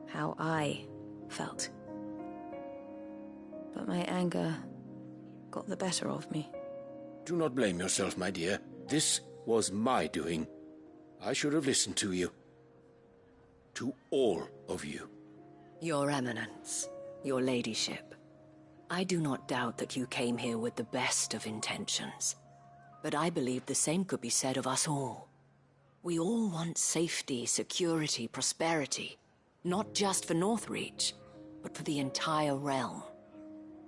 How I felt. But my anger got the better of me. Do not blame yourself, my dear. This was my doing. I should have listened to you. To all of you. Your Eminence, your Ladyship, I do not doubt that you came here with the best of intentions. But I believe the same could be said of us all. We all want safety, security, prosperity. Not just for Northreach, but for the entire realm.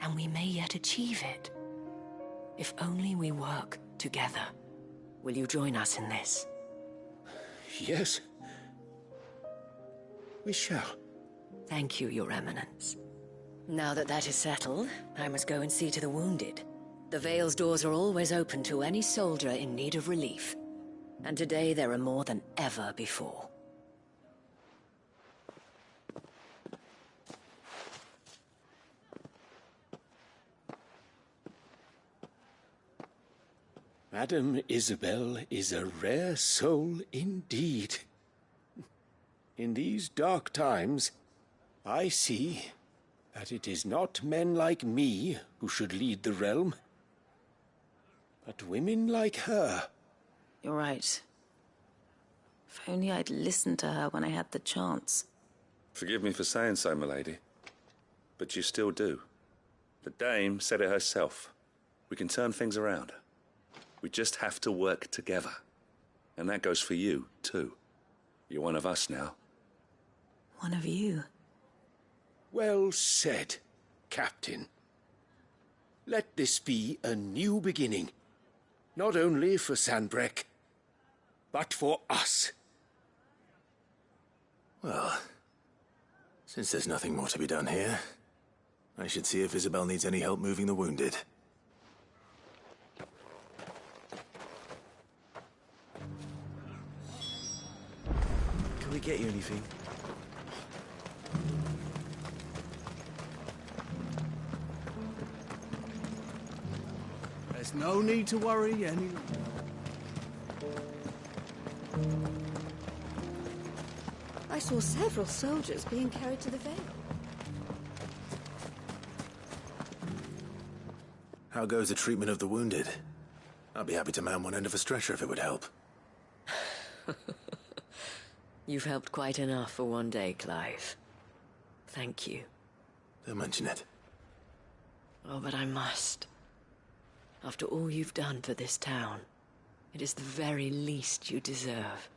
And we may yet achieve it. If only we work together. Will you join us in this? Yes. We shall. Thank you, Your Eminence. Now that that is settled, I must go and see to the wounded. The Vale's doors are always open to any soldier in need of relief. And today there are more than ever before. Madame Isabel is a rare soul indeed. In these dark times, I see that it is not men like me who should lead the realm, but women like her. You're right. If only I'd listened to her when I had the chance. Forgive me for saying so, milady, but you still do. The Dame said it herself. We can turn things around. We just have to work together. And that goes for you, too. You're one of us now. One of you? Well said, Captain. Let this be a new beginning. Not only for Sanbreque, but for us. Well, since there's nothing more to be done here, I should see if Isabel needs any help moving the wounded. Can we get you anything? There's no need to worry any longer. I saw several soldiers being carried to the Vale. How goes the treatment of the wounded? I'd be happy to man one end of a stretcher if it would help. You've helped quite enough for one day, Clive. Thank you. Don't mention it. Oh, but I must. After all you've done for this town, it is the very least you deserve.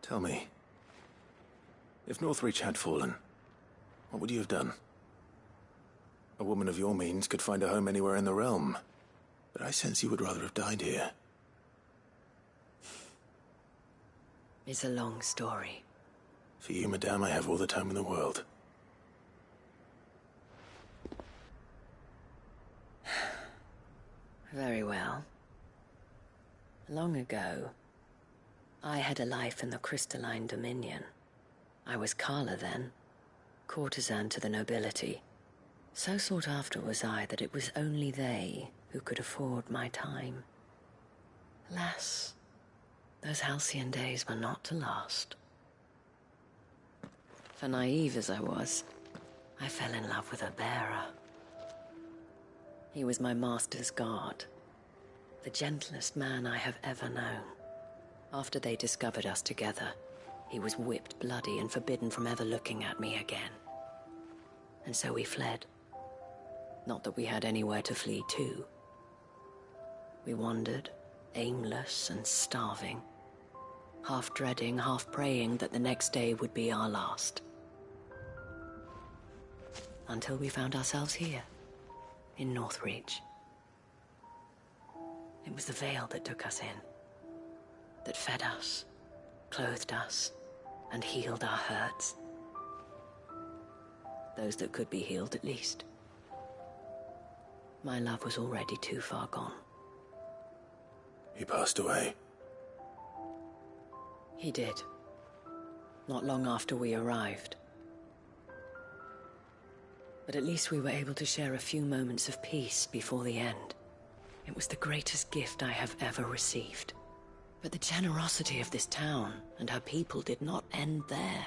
Tell me, if Northreach had fallen, what would you have done? A woman of your means could find a home anywhere in the realm, but I sense you would rather have died here. It's a long story. For you, madame, I have all the time in the world. Very well. Long ago, I had a life in the Crystalline Dominion. I was Carla then, courtesan to the nobility. So sought after was I that it was only they who could afford my time. Alas, those halcyon days were not to last. For naive as I was, I fell in love with a bearer. He was my master's guard, the gentlest man I have ever known. After they discovered us together, he was whipped bloody and forbidden from ever looking at me again. And so we fled. Not that we had anywhere to flee to. We wandered, aimless and starving, half dreading, half praying that the next day would be our last. Until we found ourselves here, in Northreach. It was the Vale that took us in, that fed us, clothed us, and healed our hurts. Those that could be healed, at least. My love was already too far gone. He passed away. He did. Not long after we arrived. But at least we were able to share a few moments of peace before the end. It was the greatest gift I have ever received. But the generosity of this town and her people did not end there.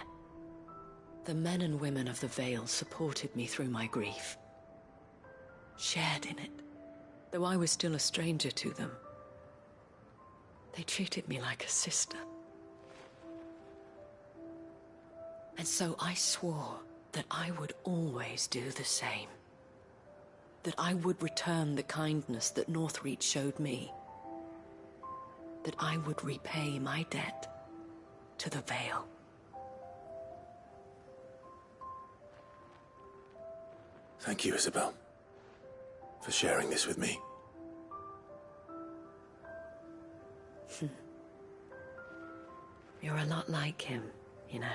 The men and women of the Vale supported me through my grief. Shared in it, though I was still a stranger to them. They treated me like a sister. And so I swore that I would always do the same. That I would return the kindness that Northreach showed me. That I would repay my debt to the Vale. Thank you, Isabel, for sharing this with me. You're a lot like him, you know.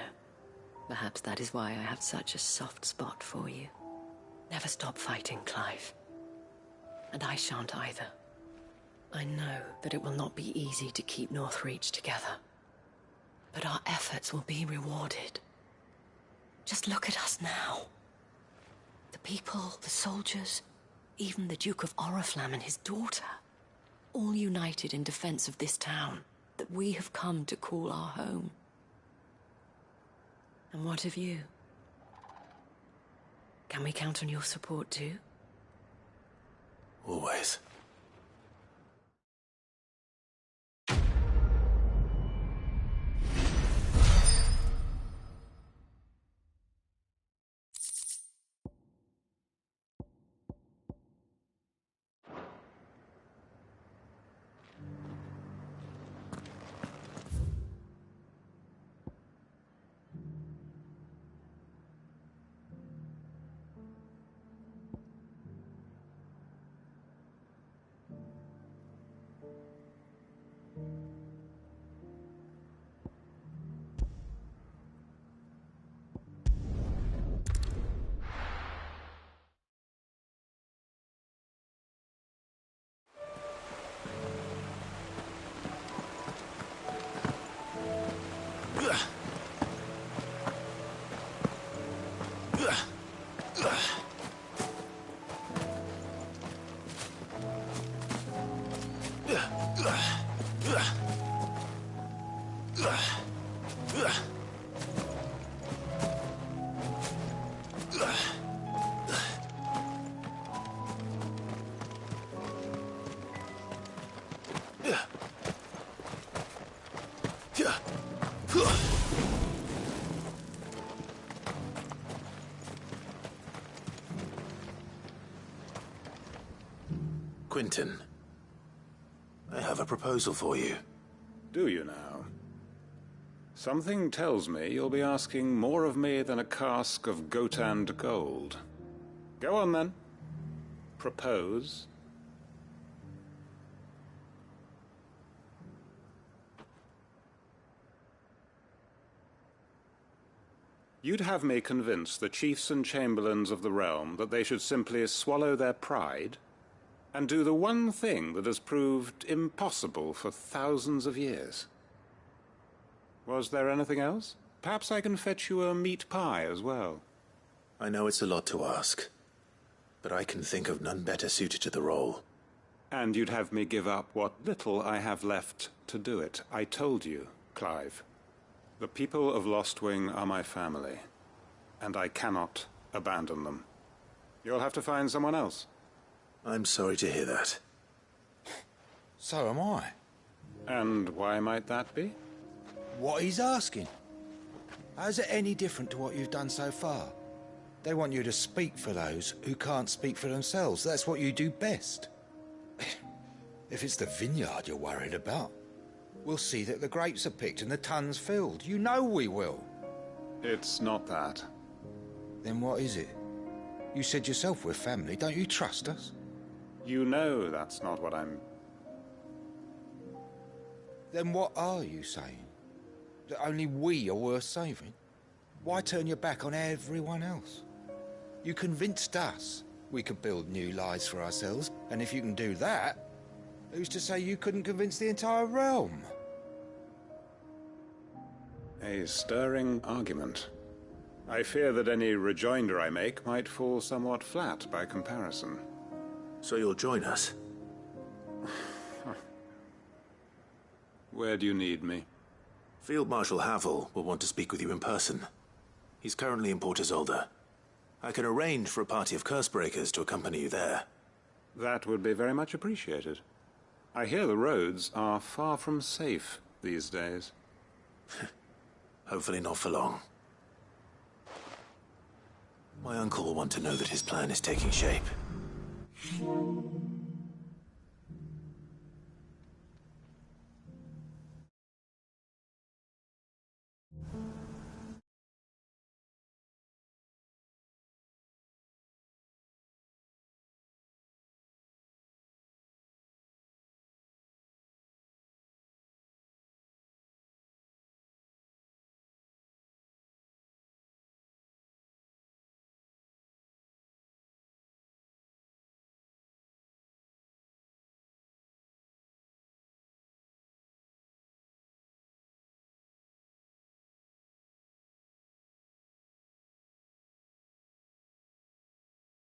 Perhaps that is why I have such a soft spot for you. Never stop fighting, Clive. And I shan't either. I know that it will not be easy to keep Northreach together. But our efforts will be rewarded. Just look at us now. The people, the soldiers, even the Duke of Oriflamme and his daughter. All united in defense of this town that we have come to call our home. And what of you? Can we count on your support too? Always. Quentin, I have a proposal for you. Do you now? Something tells me you'll be asking more of me than a cask of Gotand gold. Go on then. Propose. You'd have me convince the chiefs and chamberlains of the realm that they should simply swallow their pride and do the one thing that has proved impossible for thousands of years. Was there anything else? Perhaps I can fetch you a meat pie as well. I know it's a lot to ask, but I can think of none better suited to the role. And you'd have me give up what little I have left to do it. I told you, Clive. The people of Lostwing are my family, and I cannot abandon them. You'll have to find someone else. I'm sorry to hear that. So am I. And why might that be? What he's asking. How's it any different to what you've done so far? They want you to speak for those who can't speak for themselves. That's what you do best. If it's the vineyard you're worried about, we'll see that the grapes are picked and the tons filled. You know we will. It's not that. Then what is it? You said yourself we're family. Don't you trust us? You know that's not what I'm... Then what are you saying? That only we are worth saving? Why turn your back on everyone else? You convinced us we could build new lives for ourselves, and if you can do that, Who's to say you couldn't convince the entire realm? A stirring argument. I fear that any rejoinder I make might fall somewhat flat by comparison. So you'll join us? Where do you need me? Field Marshal Havel will want to speak with you in person. He's currently in Port Isolde. I can arrange for a party of Cursebreakers to accompany you there. That would be very much appreciated. I hear the roads are far from safe these days. Hopefully not for long. My uncle will want to know that his plan is taking shape.